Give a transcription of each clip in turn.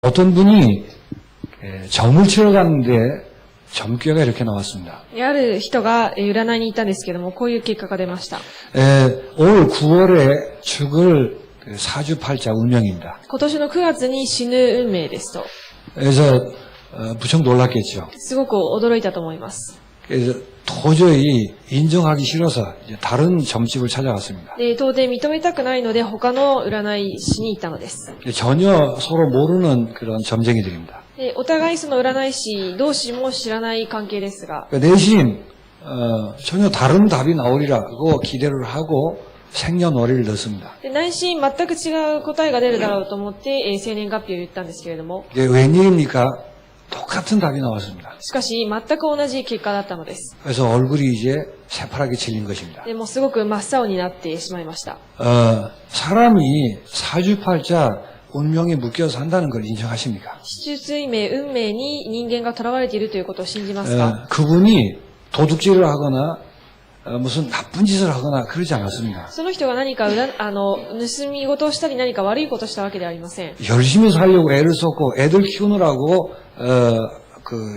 어떤 분이 점을 치러 갔는데 점괘가 이렇게 나왔습니다. ある人が占いに行ったんですけども、こういう結果が出ました。 올 9월에 죽을 사주팔자 운명입니다. 今年の9月に死ぬ運命ですと。 그래서 무척 놀랐겠죠. すごく驚いたと思います。 그래서 도저히 인정하기 싫어서 이제 다른 점집을 찾아갔습니다. で、到底認めたくないので他の占い師に行ったのです。 전혀 서로 모르는 그런 점쟁이들입니다. で、お互いその占い師同士も知らない関係ですが、 내심 전혀 다른 답이 나오리라고 기대를 하고 생년월일을 넣습니다. で内心全く違う答えが出るだろうと思って、生年月日を言ったんですけれども、 웬일입니까? 똑같은 답이 나왔습니다. しかし全く同じ結果だったのです。 그래서 얼굴이 이제 새파랗게 질린 것입니다. でもうすごく真っ青になってしまいました。 사람이 사주팔자 운명에 묶여 산다는 걸 인정하십니까? 四柱推命、運命に人間が囚われているということを信じますか？ 그분이 도둑질을 하거나 무슨 나쁜 짓을 하거나 그러지 않았습니다. その人が何か盗み事をしたり何か悪いことをしたわけではありません。 열심히 살려고 애를 썼고 애들 키우느라고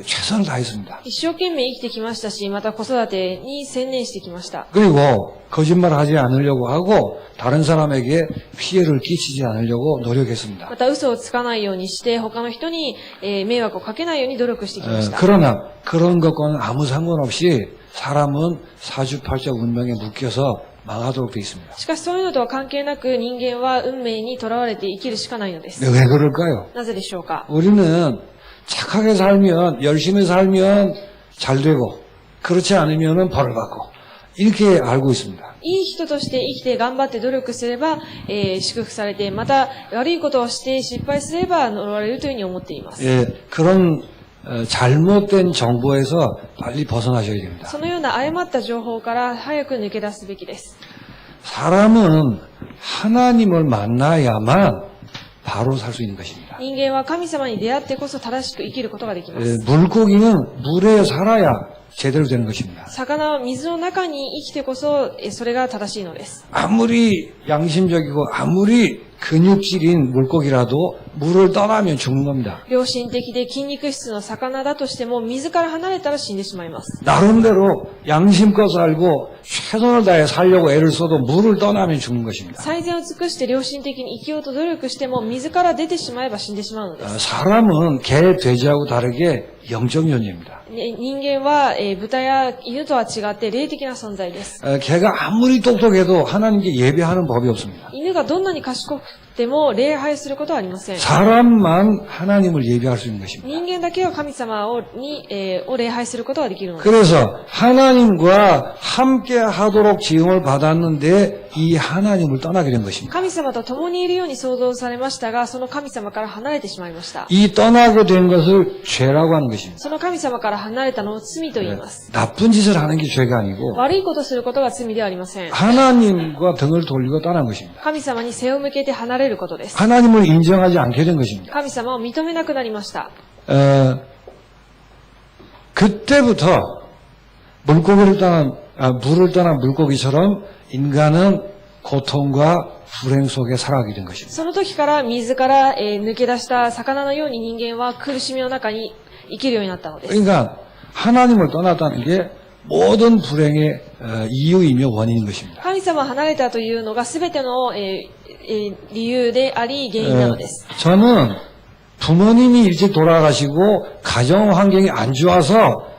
최선을 다했습니다. 一生懸命生きてきましたし、また子育てに専念してきました。 그리고 거짓말하지 않으려고 하고 다른 사람에게 피해를 끼치지 않으려고 노력했습니다. また嘘をつかないようにして他の人に迷惑をかけないように努力してきました。 그러나 그런 것과는 아무 상관없이 사람은 사주팔자 운명에 묶여서 망하도록 되어 있습니다. しかしそういうのとは関係なく人間は運命に囚われて生きるしかないのです。 왜 그럴까요? なぜでしょうか？ 우리는 착하게 살면 열심히 살면 잘 되고 그렇지 않으면 벌을 받고 이렇게 알고 있습니다. いい人として生きて頑張って努力すれば、祝福されて、また悪いことをして失敗すれば呪われるというふうに思っています。 그런 잘못된 정보에서 빨리 벗어나셔야 됩니다. そのような誤った情報から早く抜け出すべきです。 사람은 하나님을 만나야만 바로 살 수 있는 것입니다. 人間は神様に出会ってこそ正しく生きることができます。 물고기는 물에 살아야 제대로 되는 것입니다. 魚は水の中に生きてこそそれが正しいのです。 아무리 양심적이고 아무리 근육질인 물고기라도 물을 떠나면 죽는 겁니다. 良心的で筋肉質の魚だとしても水から離れたら死んでしまいます。 나름대로 양심껏 살고 최선을 다해 살려고 애를 써도 물을 떠나면 죽는 것입니다. 最善を尽くして良心的に生きようと努力しても水から出てしまえば死んでしまうのです。 사람은 개, 돼지하고 다르게 영적 존재입니다. 人間は豚や犬とは違って霊的な存在です。 개가 아무리 똑똑해도 하나님께 예배하는 법이 없습니다. 犬がどんなに賢くても礼拝することはありません。 사람만 하나님을 예배할 수 있는 것입니다. 人間だけは神様を礼拝することができるのです。 그래서 하나님과 함께 하도록 지음을 받았는데 이 하나님을 떠나게 된 것입니다. 神様と共にいるように創造されましたが、その神様から離れてしまいました。 이 떠나게 된 것을 죄라고 하는 것입니다. その神様から離れたのを罪と言います。 나쁜 짓을 하는 게 죄가 아니고 悪いことをすることが罪ではありません。 하나님과 등을 돌리고 떠난 것입니다. 神様に背を向けて離れることです。 하나님을 인정하지 않게 된 것입니다. 神様を認めなくなりました。 그때부터 물을 떠난 물고기처럼 인간은 고통과 불행 속에 살아가게 된 것입니다. その時から水から抜け出した魚のように人間は苦しみの中に生きるようになったのです。 그러니까 하나님을 떠났다는 게 모든 불행의 이유이며 원인인 것입니다. 神様を離れたというのが全ての理由であり原因なのです。 저는 부모님이 일찍 돌아가시고 가정 환경이 안 좋아서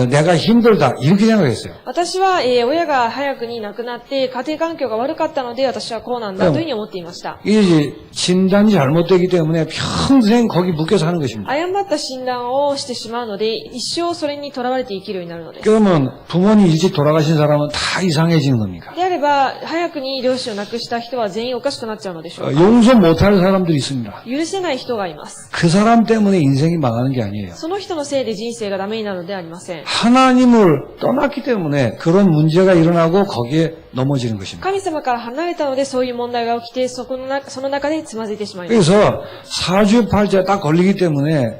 내가 힘들다 이렇게 생각했어요. 私は親が早くに亡くなって家庭環境が悪かったので私はこうなんだというふうに思っていました。 이게 진단이 잘못되기 때문에 평생 거기 묶여 사는 것입니다. 誤った診断をしてしまうので一生それにとらわれて生きるようになるのです。 그러면 부모님 일찍 돌아가신 사람은 다 이상해지는 겁니까? であれば早くに両親を亡くした人は全員おかしくなっちゃうのでしょうか。 용서 못할 사람들이 있습니다. 許せない人がいます。 그 사람 때문에 인생이 망하는 게 아니에요. その人のせいで人生がダメになるのではありません。 하나님을 떠났기 때문에 그런 문제가 일어나고 거기에 넘어지는 것입니다. 神様から離れたのでそういう問題が起きてその中でつまずいてしまいます。 그래서 사주팔자에 딱 걸리기 때문에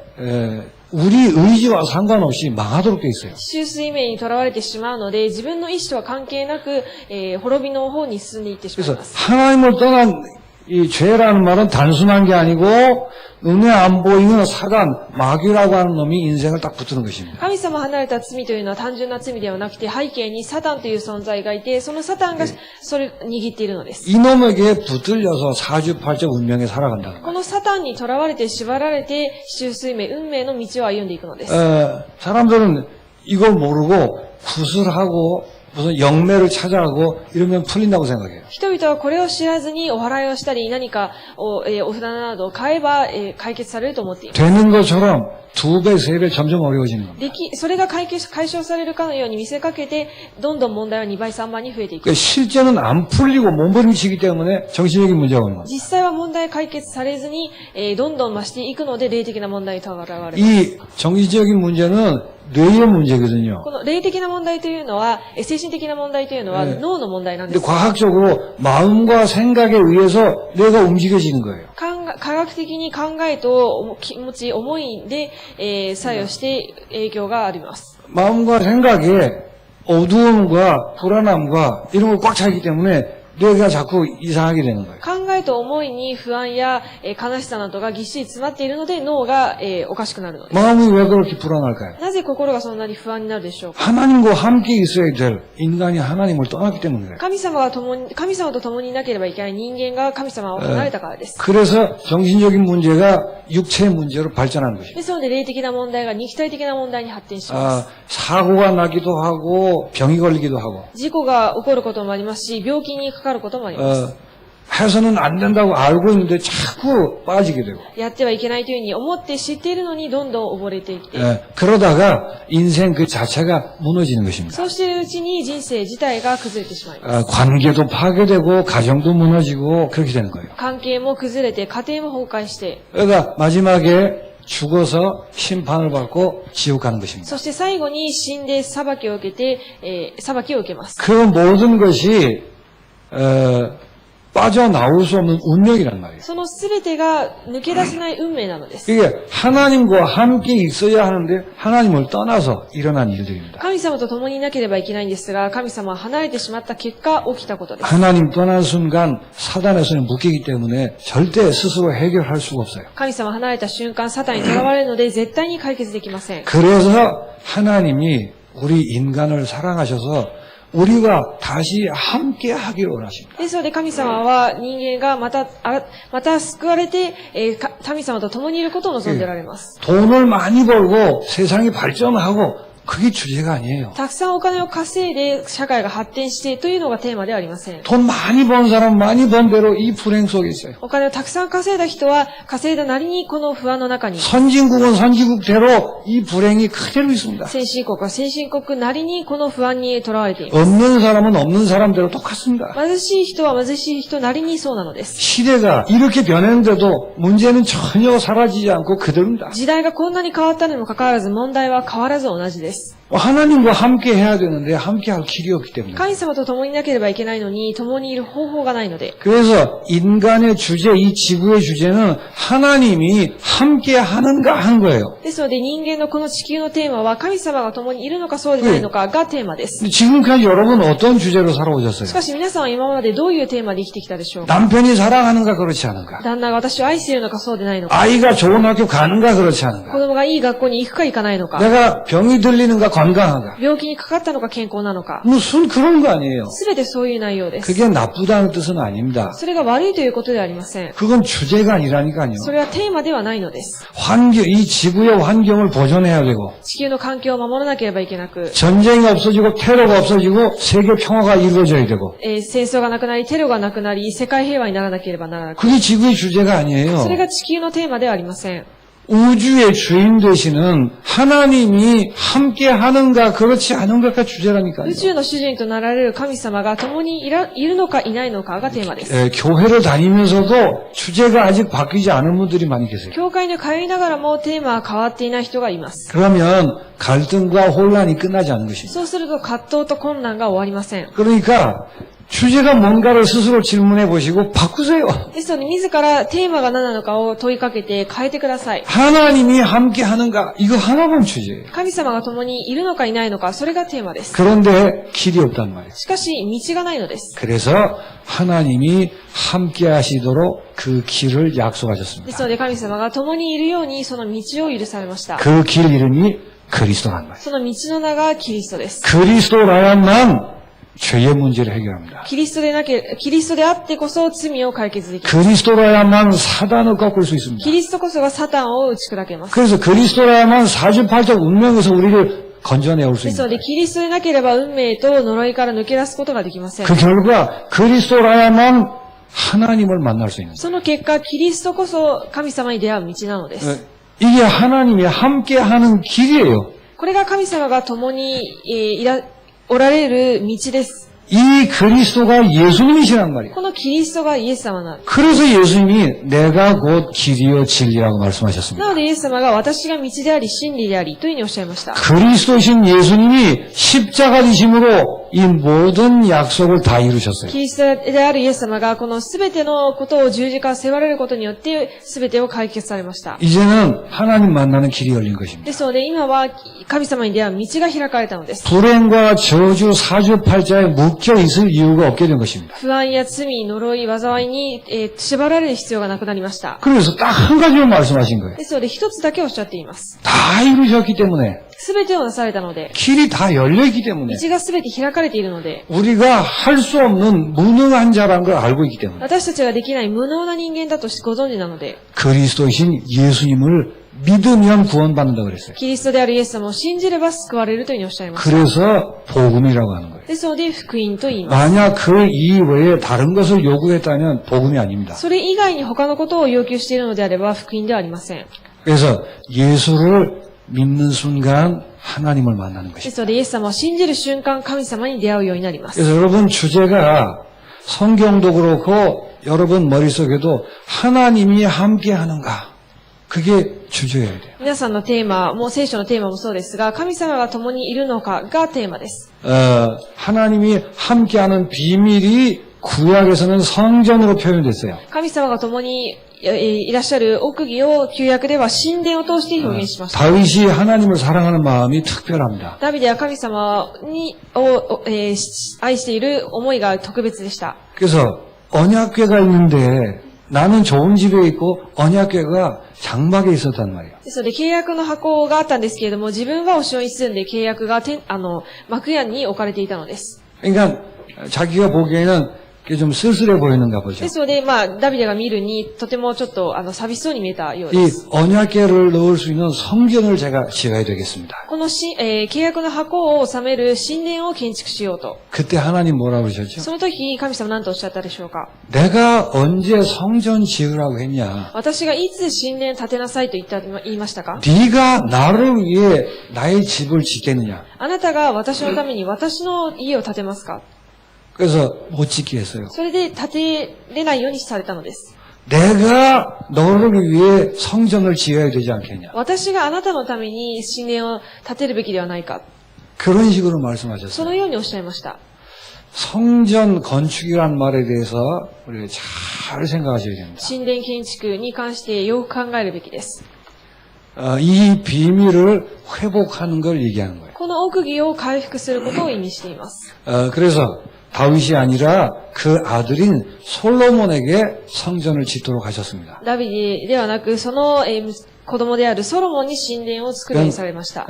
우리 의지와 상관없이 망하도록 돼 있어요. 四柱推命にとらわれてしまうので自分の意志とは関係なく、滅びの方に進んでいってしまい 그래서 ます。 하나님을 떠난 이 죄라는 말은 단순한 게 아니고 눈에 안 보이는 사단, 마귀라고 하는 놈이 인생을 딱 붙드는 것입니다. 神様を離れた罪というのは単純な罪ではなくて、背景にサタンという存在がいて、そのサタンがそれを握っているのです。 이놈에게 붙들려서 사주팔적 운명에 살아간다는 こ 거예요. のサタンに囚われて縛られて、四柱推命、運命の道を歩んでいくのです。 사람들은 이걸 모르고 구슬하고 무슨 영매를 찾아가고 이러면 풀린다고 생각해요. 人々はこれを知らずにお祓いをしたり何かを、お札などを買えば、解決されると思っています。 되는 것처럼 2배, 3배 점점 어려워지는 겁니다. それが解消されるかのように見せかけて、どんどん問題は2倍、3倍に増えていく。 그러니까 실제는 안 풀리고 몸부림치기 때문에 정신적인 문제가 오는 겁니다. 実際は問題解決されずに、どんどん増していくので、霊的な問題と現れます。 이 정신적인 문제는 뇌의 문제거든요. この霊的な問題というのは、精神的な問題というのは脳の問題なんで 근데 す。 과학적으로 마음과 생각에 의해서 뇌가 움직여지는 거예요. 科学的に考えと気持ち、思いで、作用して影響があります。 마음과 생각에 어두움과 불안함과 이런 걸 꽉 차있기 때문에 뇌가 자꾸 이상하게 되는 거예요. 考えと思いに不安や、悲しさなどがぎっしり詰まっているので脳が、おかしくなるのです。 마음이 왜 그렇게 불안할까요? なぜ心がそんなに不安になるでしょうか。 하나님과 함께 있어야 될 인간이 하나님을 떠났기 때문에 그래요. 神様と共にいなければいけない人間が神様を離れたからです。 그래서 정신적인 문제가 육체의 문제로 발전하는 것입니다. ですので霊的な問題が肉体的な問題に発展します。 사고가 나기도 하고 병이 걸리기도 하고 事故が起こることもありますし、病気にかかることもあります。 해서는 안 된다고 알고 있는데 자꾸 빠지게 되고 やってはいけないというふうに思って知っているのにどんどん溺れていって、 그러다가 인생 그 자체가 무너지는 것입니다. そうしているうちに人生自体が崩れてしまいます。 관계도 파괴되고 가정도 무너지고 그렇게 되는 거예요. 関係も崩れて、家庭も崩壊して、 그러니까 마지막에 죽어서 심판을 받고 지옥 가는 것입니다. そして最後に死んで裁きを受けて、裁きを受けます。 그 모든 것이 빠져나올 수 없는 운명이란 말이에요. その全てが抜け出せない運命なのです。 이게 하나님과 함께 있어야 하는데 하나님을 떠나서 일어난 일들입니다. 神様と共にいなければいけないんですが、神様は離れてしまった結果起きたことです。 하나님 떠난 순간 사단의 손에 묶이기 때문에 절대 스스로 해결할 수가 없어요. 神様離れた瞬間、サタンに囚われるので絶対に解決できません。 그래서 하나님이 우리 인간을 사랑하셔서 우리가 다시 함께 하기를 원하십니다. ですので神様は人間がまた救われて、神様と共にいることを望んでおられます。 돈을 많이 벌고 세상이 발전하고 그게 주제가 아니에요. たくさんお金を稼いで社会が発展してというのがテーマではありません。 돈 많이 번 사람 많이 번 대로 이 불행 속에 있어요. お金をたくさん稼いだ人は稼いだなりにこの不安の中に、 선진국은 선진국대로 이 불행이 그대로 있습니다. 先進国は先進国なりにこの不安にとらわれています。 없는 사람은 없는 사람대로 똑같습니다. 貧しい人は貧しい人なりにそうなのです。 시대가 이렇게 변했는데도 문제는 전혀 사라지지 않고 그대로입니다. 時代がこんなに変わったにもかかわらず問題は変わらず同じです。 하나님과 함께 해야 되는데 함께 할 길이 없기 때문에. 神様と共にいなければいけないのに共にいる方法がないので。 그래서 인간의 주제, 이 지구의 주제는 하나님이 함께 하는가 하는 거예요. ですので人間のこの地球のテーマは神様が共にいるのかそうでないのかがテーマです。 지금까지 여러분 어떤 주제로 살아오셨어요? しかし皆さんは今までどういうテーマで生きてきたでしょうか。 남편이 사랑하는가 그렇지 않은가? 旦那が私を愛しているのかそうでないのか。 아이가 좋은 학교 가는가 그렇지 子 않은가? 供がいい学校に行くか行かないのか。 내가 병이 들리는가 건강한가? 病気にかかったのか健康なのか。 무슨 그런 거 아니에요. すべてそういう内容です。 그게 나쁘다는 뜻은 아닙니다. それが悪いということではありません。 그건 주제가 아니라니까요. それはテーマではないのです。 이 지구의 환경을 보존해야 되고 地球の環境を守らなければいけなく、 전쟁이 없어지고 테러가 없어지고 세계 평화가 이루어져야 되고 戦争がなくなり、テロがなくなり、世界平和にならなければならなく、 그게 지구의 주제가 아니에요. それが地球のテーマではありません。 우주의 주인 되시는 하나님이 함께 하는가 그렇지 않은가가 주제라니까요. 宇宙の主人となられる神様が共にいるのかいないのかがテーマです。 교회를 다니면서도 주제가 아직 바뀌지 않은 분들이 많이 계세요. 教会に通いながらもテーマは変わっていない人がいます。 그러면 갈등과 혼란이 끝나지 않는 것입니다. そうすると葛藤と困難が終わりません。 그러니까 주제가 뭔가를 스스로 질문해 보시고 바꾸세요. ですので、自らテーマが何なのかを問いかけて変えてください。 하나님이 함께 하는가? 이거 하나만 주제예요. 神様が共にいるのかいないのか、それがテーマです。 그런데 길이 없단 말이에요. しかし、道がないのです。 그래서 하나님이 함께 하시도록 그 길을 で 약속하셨습니다. すので、神様が共にいるように、その道を許されました。 그 길 이름이 그리스도란 말이에요. その道の名がキリストです。 그리스도라야만 죄의 문제를 해결합니다. キリストであってこそ罪を解決できる。 그리스도라야만 사단을 꺾을 수 있습니다. キリストこそがサタンを打ち砕けます。 그래서 그리스도라야만 48적 운명에서 우리를 건져내올 수 ですの 있습니다. で、キリストでなければ運命と呪いから抜け出すことができません。 그 결과 그리스도라야만 하나님을 만날 수 있는. その結果、キリストこそ神様に出会う道なのです。 이게 하나님이 함께하는 길이에요. これが神様が共に、おられる道です。 이 그리스도가 예수님이시란 말이에요. このキリストがイエス様なの。 그래서 예수님이 내가 곧 길이요 진리라고 な 말씀하셨습니다. のでイエス様が私が道であり真理でありというふうにおっしゃいました。 그리스도신 예수님이 십자가 지심으로 이 모든 약속을 다 이루셨어요. キリストであるイエス様がこのすべてのことを十字架を背負われることによってすべてを解決されました。 이제는 하나님 만나는 길이 열린 것입니다. ですので今は神様に出会う道が開かれたのです。 불행과 저주, 사주팔자에 묶여 있을 이유가 없게 된 것입니다. 不安や罪、呪い、災いに、縛られる必要がなくなりました。 그래서 딱 한 가지만 말씀하신 거예요. ですので一つだけおっしゃっています。 다 이루셨기 때문에 すべてをなされたので、 길이 다 열려있기 때문에 道がすべて開かれているので、 우리가 할 수 없는 무능한 자라는 걸 알고 있기 때문에 私たちができない無能な人間だとご存知なので、 그리스도이신 예수님을 믿으면 구원받는다고 그랬어요. キリストであるイエス様を信じれば救われるというふうにおっしゃいました。 그래서 복음이라고 하는 거예요. ですので福音と言います。 만약 그 이외에 다른 것을 요구했다면 복음이 아닙니다. それ以外に他のことを要求しているのであれば福音ではありません。 그래서 예수를 믿는 순간 하나님을 만나는 で 것입니다. すのでイエス様を信じる瞬間神様に出会うようになります。 그래서 여러분 주제가 성경도 그렇고 여러분 머릿속에도 하나님이 함께 하는가? 그게 주제여야 돼요. 皆さんのテーマも聖書のテーマもそうですが、神様が共にいるのかがテーマです。 하나님이 함께하는 비밀이 구약에서는 성전으로 표현됐어요. 神様が共にいらっしゃる奥義を旧約では神殿を通して表現しました。 다윗이 하나님을 사랑하는 마음이 특별합니다. ダビデは神様を愛している思いが特別でした。 그래서 언약궤가 있는데 나는 좋은 집에 있고 언약궤가 장막에 있었단 말이에요. ですので、契約の箱があったんですけれども、自分はお城に住んで契約が幕屋に置かれていたのです。 그러니까 자기가 보기에는 이게 좀 쓸쓸해 보이는가 보죠. ですので、ダビデが見るに、とてもちょっと、寂しそうに見えたよう 이 です。 언약궤를 넣을 수 있는 성전을 제가 지어야 되겠습니다. この契約の箱を収める神殿を建築しようと。 그때 하나님 뭐라고 그러셨죠? その時、神様何とおっしゃったでしょうか。 내가 언제 성전 지으라고 했냐? 私がいつ神殿建てなさいと言いましたか。 네가 나를 위해 나의 집을 짓겠느냐? あなたが私のために私の家を建てますか。 그래서 못 짓게 했어요. それで建てれないようにされたのです。 내가 너를 위해 성전을 지어야 되지 않겠냐? 私があなたのために神殿を建てるべきではないか。 그런 식으로 そ 말씀하셨어요. のようにおっしゃいました。 성전 건축이란 말에 대해서 우리가 잘 생각하셔야 됩니다. 神殿建築に関してよく考えるべきです。 이 비밀을 회복하는 걸 얘기하는 거예요. この奥義を回復することを意味しています。 그래서 다윗이 아니라 그 아들인 솔로몬에게 성전을 짓도록 하셨습니다. ダビデではなく、その子供であるソロモンに神殿を作るようにされました。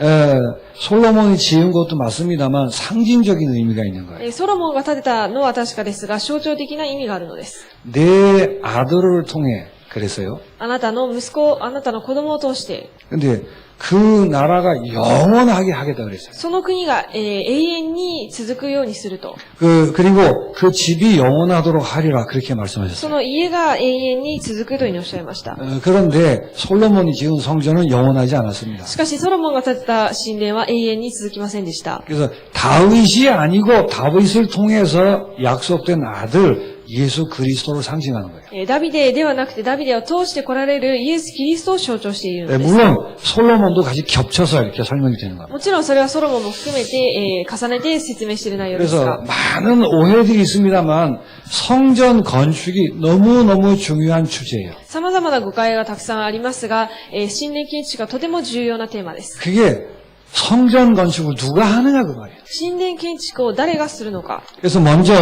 솔로몬이 지은 것도 맞습니다만 상징적인 의미가 있는 거예요. ソロモンが建てたのは確かですが、象徴的な意味があるのです。 내 아들을 통해 그랬어요. あなたの息子、あなたの子供を通して、 근데 그 나라가 영원하게 하겠다 그랬어요. その国が永遠に続くようにすると。 그리고 그 집이 영원하도록 하리라 그렇게 そ 말씀하셨어요. の家が永遠に続くというふうにおっしゃいました。 그런데 솔로몬이 지은 성전은 영원하지 않았습니다. しかしソロモンが建てた神殿は永遠に続きませんでした。 그래서 다윗이 아니고 다윗을 통해서 약속된 아들 예수 그리스도를 상징하는 거예요. ダビデではなくてダビデを通して来られるイエス・キリストを象徴しているのです。 물론 솔로몬도 같이 겹쳐서 이렇게 설명이 되는 겁니다. もちろんそれはソロモンも含めて、重ねて説明している内容です 그래서 が、 많은 오해들이 있습니다만 성전 건축이 너무너무 중요한 주제예요. 様々な誤解がたくさんありますが、神殿建築がとても重要なテーマです。 그게 성전 건축을 누가 하느냐 그 말이에요. 神殿建築を誰がするのか。 그래서 먼저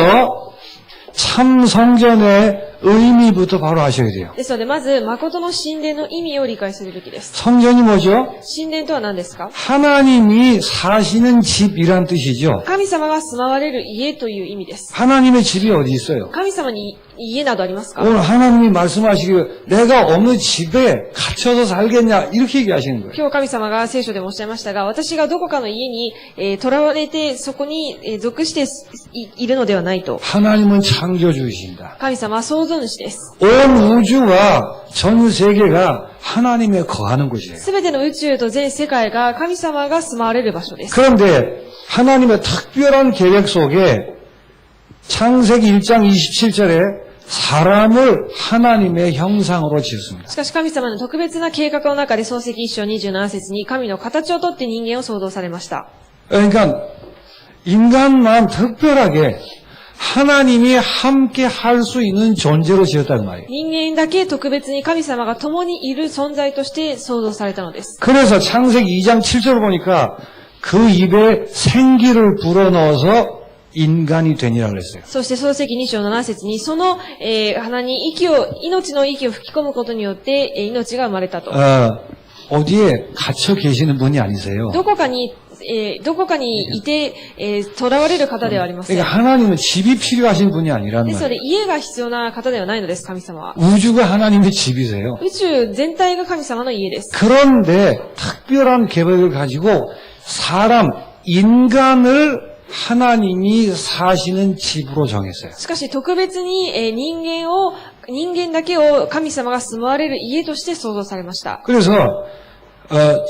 참 성전의 의미부터 바로 아셔야 돼요. ですので、まず、誠の神殿の意味を理解するべきです。 성전이 뭐죠? 神殿とは何ですか？ 하나님이 사시는 집이란 뜻이죠. 神様が住まわれる家という意味です。 하나님의 집이 어디 있어요? 神様に家などありますか？ 오늘 하나님이 말씀하시기를 내가 어느 집에 갇혀서 살겠냐 이렇게 얘기하시는 거예요. 今日神様が聖書でもおっしゃいましたが、私がどこかの家に囚われてそこに属しているのではないと。 하나님은 창조주이십니다. 神様は創造主です。 온 우주와 전 세계가 하나님의 거하는 곳이에요. すべての宇宙と全世界が神様が住まわれる場所です。 그런데 하나님의 특별한 계획 속에 창세기 1장 27절에 사람을 하나님의 형상으로 지었습니다. しかし神様の特別な計画の中で創世記1章27節に神の形をとって人間を創造されました。 그러니까 인간만 특별하게 하나님이 함께 할 수 있는 존재로 지었다는 말이에요. 人間だけ特別に神様が共にいる存在として創造されたのです。 그래서 창세기 2장 7절을 보니까 그 입에 생기를 불어넣어서 인간이 되니라 그랬어요. そして創世記2章7節にその、鼻に命の息を吹き込むことによって、命が生まれたと。 어디에 갇혀 계시는 분이 아니세요. どこかにいて、囚われる方ではありません。 그러니까 하나님은 집이 필요하신 분이 아니란 ですので 말이에요. 家が必要な方ではないのです、神様は。 우주가 하나님의 집이세요. 宇宙全体が神様の家です。 그런데 특별한 계획을 가지고 사람, 인간을 하나님이 사시는 집으로 정했어요. しかし特別に、人間だけを神様が住まわれる家として創造されました。 그래서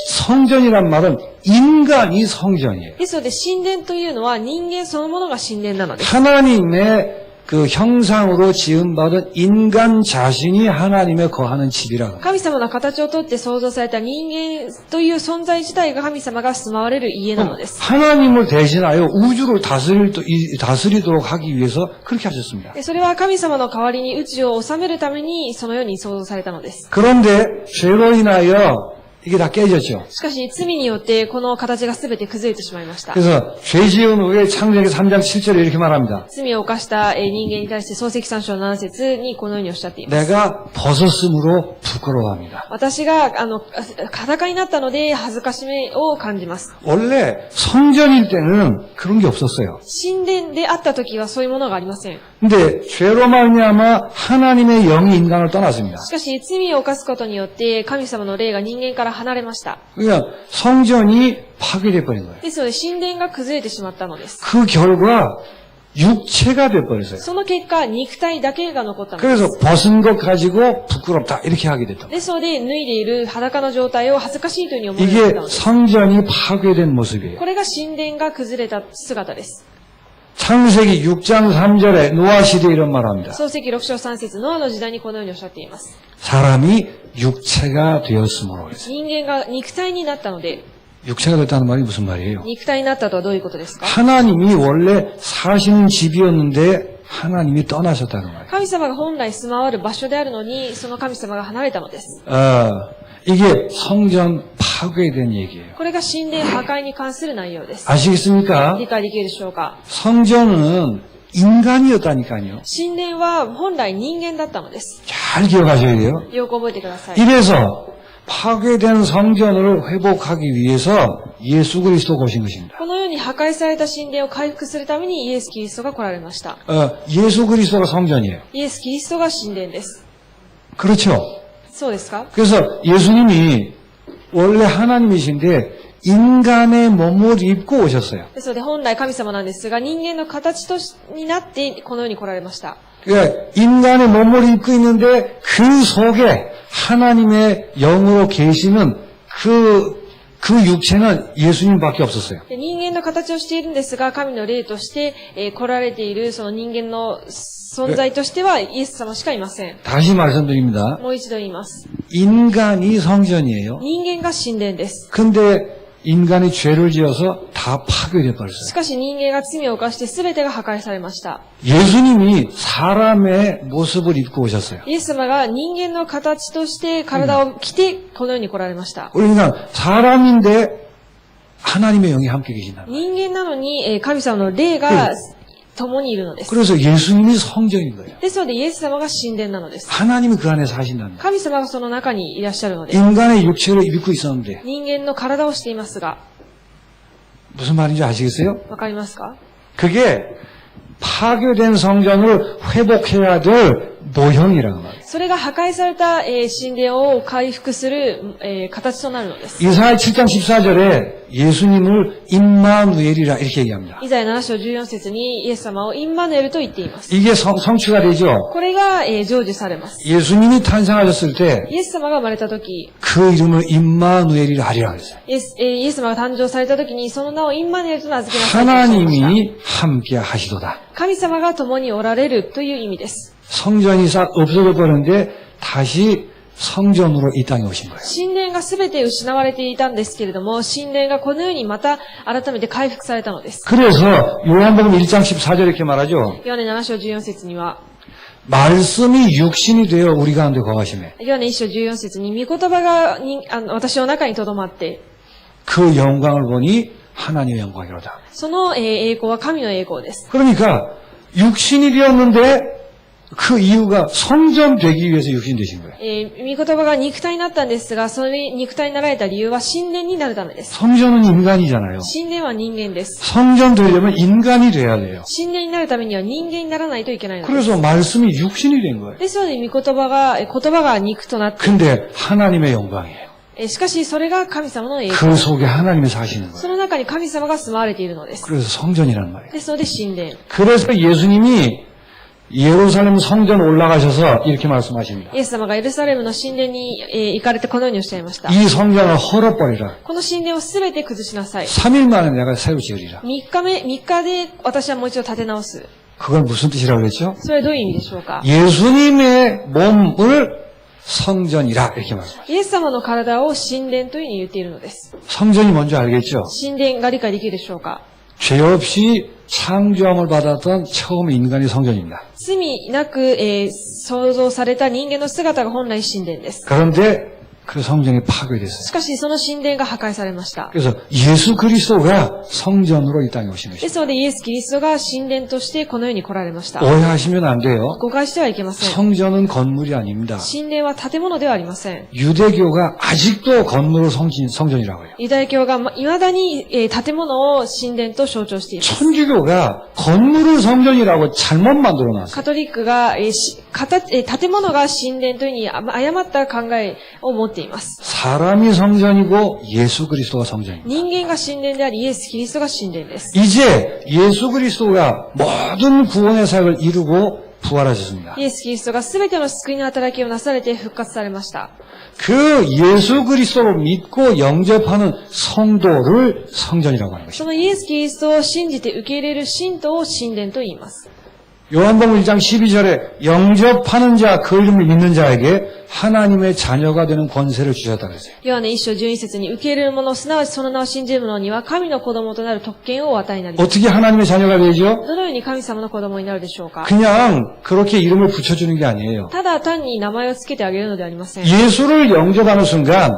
성전이란 말은 인간이 성전이에요. ですので神殿というのは人間そのものが神殿なのです。 하나님의 그 형상으로 지음받은 인간 자신이 하나님의 거하는 집이라고. 神様の形をとって創造された人間という存在自体が神様が住まわれる家なのです。 하나님을 대신하여 우주를 다스리도록 하기 위해서 그렇게 하셨습니다. それは神様の代わりに宇宙を治めるためにそのように創造されたのです。 그런데 죄로 인하여 이게 다 깨졌죠. しかし罪によってこの形が全て崩れてしまいました。 그래서 죄 지은 후에 창세기 3장 7절에 이렇게 말합니다. 罪を犯した人間に対して創世記3章7節にこのようにおっしゃっています。 내가 벗었으므로 부끄러워합니다. 私が裸になったので恥ずかしめを感じます。 원래 성전일 때는 그런 게 없었어요. 神殿であった時はそういうものがありません。 근데 죄로 말미암아 하나님의 영이 인간을 떠났습니다. しかし罪を犯すことによって神様の霊が人間から離れました。 그러니까 성전이 파괴돼 버린 거예요. ですので神殿が崩れてしまったのです。 그 결과 육체가 돼 버렸어요. その結果肉体だけが残ったので 그래서 す。 벗은 것 가지고 부끄럽다 이렇게 하게 됐다. ですので脱いでいる裸の状態を恥ずかしいというふうに思うようになった 이게 のです。 성전이 파괴된 모습이에요. これが神殿が崩れた姿です。 창세기 6장 3절에 노아 시대에 이런 말합니다. 創世記6章3節ノアの時代にこのようにおっしゃっています。 사람이 육체가 되었으므로. 人間が肉体になったので、 육체가 됐다는 말이 무슨 말이에요? 肉体になったとはどういうことですか？ 하나님이 원래 사시는 집이었는데 하나님이 떠나셨다는 말이에요. 神様が本来住まわる場所であるのに、その神様が離れたのです。 이게 성전 파괴된 얘기예요. これが神殿破壊に関する内容です。 아시겠습니까? 理解できるでしょうか？ 성전은 인간이었다니까요. 神殿は本来人間だったのです。 잘 기억하셔야 돼요. よく覚えてください。 이래서 파괴된 성전을 회복하기 위해서 예수 그리스도가 오신 것입니다. このように破壊された神殿を回復するためにイエス・キリストが来られました。 예수 그리스도가 성전이에요. イエス・キリストが神殿です。 그렇죠? そうですか？ 그래서 예수님이 원래 하나님이신데 인간의 몸을 입고 오셨어요. ですので本来神様なんですが、人間の形になってこのように来られました。 그러니까 인간의 몸을 입고 있는데 그 속에 하나님의 영으로 계시는 그 그 육체는 예수님밖에 없었어요. で人間の形をしているんですが、神の霊として、来られているその人間の存在としてはイエス様しかいません。 다시 말씀드립니다. もう一度言います。 인간이 성전이에요. 人間が神殿です。 근데 인간이 죄를 지어서 다 파괴돼 し 버렸어요. かし人間が罪を犯して全てが破壊されました。 예수님이 사람의 모습을 입고 오셨어요. イエス様が人間の形として体を着てこの世に来られました。 그러니까 사람인데 하나님의 영이 함께 계신다. 人間なのに神様の霊が共にいるのです。 그래서 예수님이 성전인 거예요. ですのでイエス様が神殿なのです。 하나님이 그 안에 사신다는 거예요. 神様がその中にいらっしゃるのです。 인간의 육체를 입고 있었는데 人間の体をしていますが、 무슨 말인지 아시겠어요? わかりますか？ 그게 파괴된 성전을 회복해야 될 모형이라는 말이에요. それが破壊された神殿を回復する形となるのです。 이사야 7장 14절에 예수님을 임마누엘이라 이렇게 얘기합니다. イザヤ7章14節にイエス様をインマヌエルと言っています。 이게 성취가 되죠. これが成就されます。 예수님이 탄생하셨을 때 イエス様が生まれた時、 그 이름을 임마누엘이라 하리라 그랬어요. イエス様が誕生された時にその名をインマヌエルと名付けなさいとおっしゃいました。 하나님이 함께 하시도다. 神様が共におられるという意味です。 성전이 싹 없어져 버렸는데 다시 성전으로 이 땅에 오신 거예요. 神殿が全て失われていたんですけれども、神殿がこのようにまた改めて回復されたのです。 그래서 요한복음 1장 14절에 이렇게 말하죠. ヨハネ7章14節には、 말씀이 육신이 되어 우리 가운데 거하시매 ヨハネ1章14節に、御言葉が私の中に留まって、 그 영광을 보니 하나님의 영광이로다. その栄光は神の栄光です。 그러니까 육신이 되었는데 그 이유가 성전 되기 위해서 육신 되신 거예요. 御言葉が肉体になったんですが、それ肉体になられた理由は神殿になるためです。 성전은 인간이잖아요. 神殿は人間です。 성전 되려면 인간이 돼야 돼요. 神殿になるためには人間にならないといけないのです。 그래서 말씀이 육신이 된 거예요. ですので、言葉が肉となって、 근데 하나님의 영광이에요. しかしそれが神様の栄 그 光。 속에 하나님이 사시는 そ 거예요. の中に神様が住まわれているのです。 그래서 성전이란 말이에요. ですので神殿。 그래서 예수님이 예루살렘 성전 올라가셔서 이렇게 말씀하십니다. イエス様がエルサレムの神殿に行かれてこのようにおっしゃいました。 이 성전을 헐어버리라. この神殿をすべて崩しなさい。 3일 만에 내가 새로 지으리라. 3日で私はもう一度建て直す。 그건 무슨 뜻이라고 그랬죠? それはどういう意味でしょうか？ 예수님의 몸을 성전이라 이렇게 말씀하십니다. イエス様の体を神殿というふうに言っているのです。 성전이 뭔지 알겠죠? 神殿が理解できるでしょうか？ 죄 없이 창조함을 받았던 처음 인간이 성전입니다. 罪なく、創造された人間の姿が本来神殿です。 그런데 그 성전이 파괴됐어요. しかしその神殿が破壊されました。 그래서 예수 그리스도가 성전으로 이 땅에 오신 で 것입니다. すのでイエス・キリストが神殿としてこの世に来られました。 오해하시면 안 돼요. 誤解してはいけません。 성전은 건물이 아닙니다. 神殿は建物ではありません。 유대교가 아직도 건물을 성전이라고 해요. ユダヤ教が未だに建物を神殿と象徴しています。 천주교가 건물을 성전이라고 잘못 만들어 놨어요. カトリックが建物が神殿というふうに誤った考えを持っています。 사람이 성전이고 예수 그리스도가 성전입니다. 人間が神殿であり、イエス・キリストが神殿です。 이제 예수 그리스도가 모든 구원의 사역을 이루고 부활하셨습니다. イエス・キリストが全ての救いの働きをなされて復活されました。 그 예수 그리스도를 믿고 영접하는 성도를 성전이라고 하는 そ 것입니다. のイエス・キリストを信じて受け入れる信徒を神殿と言います。 요한복음 1장 12절에 영접하는 자, 그 이름을 믿는 자에게 하나님의 자녀가 되는 권세를 주셨다고 했어요. ヨハネ1章12節に受け入れる者、すなわちその名を信じる者には神の子供となる特権をお与えになります。 어떻게 하나님의 자녀가 되죠? どのように神様の子供になるでしょうか？ 그냥 그렇게 이름을 붙여주는 게 아니에요. ただ単に名前をつけてあげるのではありません。 예수를 영접하는 순간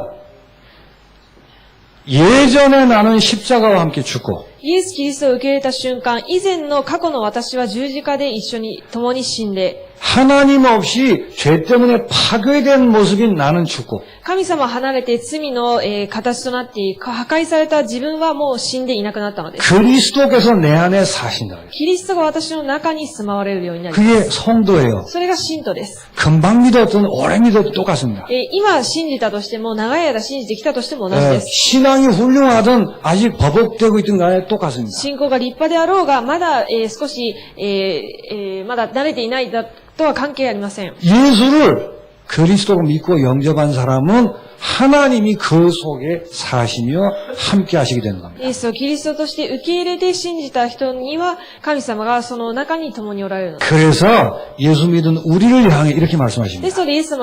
예전에 나는 십자가와 함께 죽고 イエス・キリストを受け入れた瞬間、以前の過去の私は十字架で一緒に共に死んで、 하나님 없이 죄 때문에 파괴된 모습인 나는 죽고 神様を離れて罪の形となって破壊された自分はもう死んでいなくなったのです。 그리스도께서 내 안에 사신다. キリストが私の中に住まわれるようになります。 그게 성도예요. それが信徒です。 금방 믿었든 오래 믿어도 똑같습니다. 今信じたとしても、長い間信じてきたとしても同じです。 신앙이 훌륭하든 아직 버벅대고 있든 간에 똑같습니다. 信仰が立派であろうが、まだ少し、まだ慣れていないとは関係ありません。 예수를 그리스도로 믿고 영접한 사람은 하나님이 그 속에 사시며 함께 하시게 되는 겁니다. イエスをキリストとして受け入れて信じた人には、神様がその中に共におられるのです。 그래서 예수 믿은 우리를 향해 이렇게 で 말씀하십니다. すので、イエス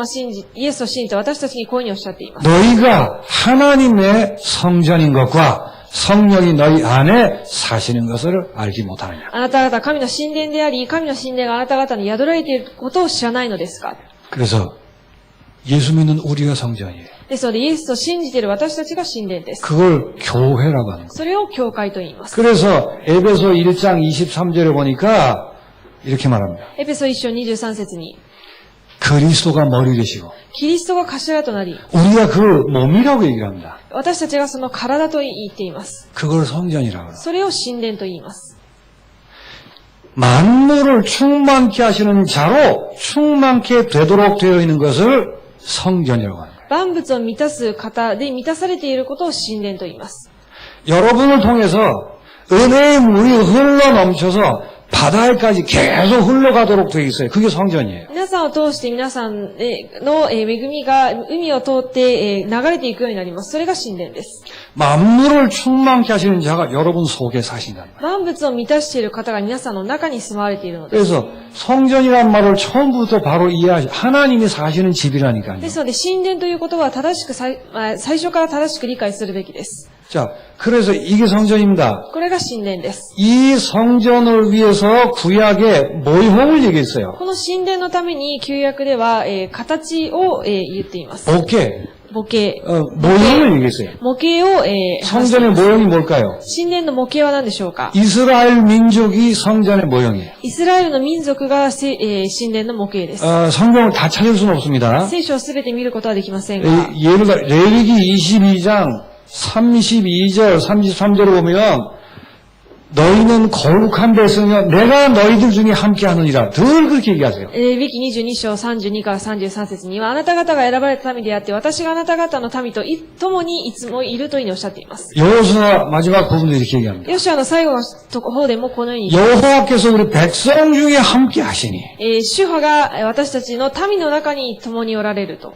を信じた私たちにこういうふうにおっしゃっています。 너희가 하나님의 성전인 것과 성령이 너희 안에 사시는 것을 알지 못하느냐. あなた方は神の神殿であり、神の神殿があなた方に宿られていることを知らないのですか？ 그래서 예수 믿는 우리가 성전이에요. ですので、イエスを信じている私たちが神殿です。 그걸 교회라고 하는 거예요. それを教会と言います。 그래서 에베소 1장 23절에 보니까 이렇게 말합니다. エペソ1章23節に、 그리스도가 머리 되시고 キリストが頭となり、 우리가 그 몸이라고 얘기를 합니다. 私たちがその体と言っています。 그걸 성전이라고 해요. それを神殿と言います。 만물을 충만케 하시는 자로 충만케 되도록 되어 있는 것을 성전이라고 합니다. 万物を満たす方で満たされていることを神殿と言います。 여러분을 통해서 은혜의 물이 흘러 넘쳐서 바다에까지 계속 흘러가도록 되어 있어요. 그게 성전이에요. 皆さんを通して皆さんの恵みが海を通って流れていくようになります。それが神殿です。 만물을 충만케 하시는 자가 여러분 속에 사신다는 거예요. 万物を満たしている方が皆さんの中に住まわれているのです。 그래서 성전이라는 말을 처음부터 바로 이해하시 하나님이 사시는 집이라니까요. ですので、神殿という言葉は正しく最初から正しく理解するべきです。 자, 그래서 이게 성전입니다. これが神殿です。 이 성전을 위해서 구약의 모형을 얘기했어요. この神殿のために旧約では、形を、言っています。 오케이. 模型。 모형을 얘기했어요. 模型を、話してい 성전의 ます。 모형이 뭘까요? 神殿の模型は何でしょうか？ 이스라엘 민족이 성전의 모형이에요. イスラエルの民族が、神殿の模型です。 성경을 다 찾을 수는 없습니다. 聖書をすべて見ることはできませんが、 예를 들어 레위기 22장 32절 33절을 보면 너희는 거룩한 백성이여 내가 너희들 중에 함께하느니라 늘 그렇게 얘기하세요. レビ記22章32から33節には、あなた方が選ばれた民であって、私があなた方の民と共にいつもいるというふうにおっしゃっています。 여호수아 마지막 부분도 이렇게 얘기합니다. ヨシュアの最後の方でもこのように、 여호와께서 우리 백성 중에 함께하시니 主派が私たちの民の中に共におられると。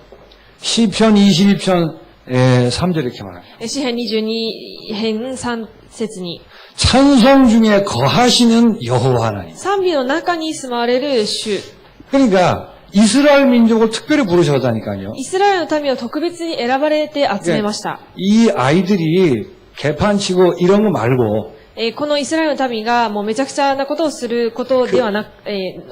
시편 22편 3절 이렇게 말합니다. 詩編22編3節に、 찬송 중에 거하시는 여호와 하나님. 賛美の中に住まわれる主。 그러니까 이스라엘 민족을 특별히 부르셨다니까요. イスラエルの民を特別に選ばれて集めました。 이 아이들이 개판치고 이런 거 말고 このイスラエルの民がもうめちゃくちゃなことをすることではなく、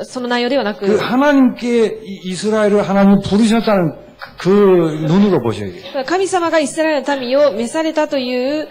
その内容ではな그 く、 하나님께 이스라엘을 하나님 부르셨다는 그 눈으로 보셔야 돼요. 神様がイスラエルの民を召されたという、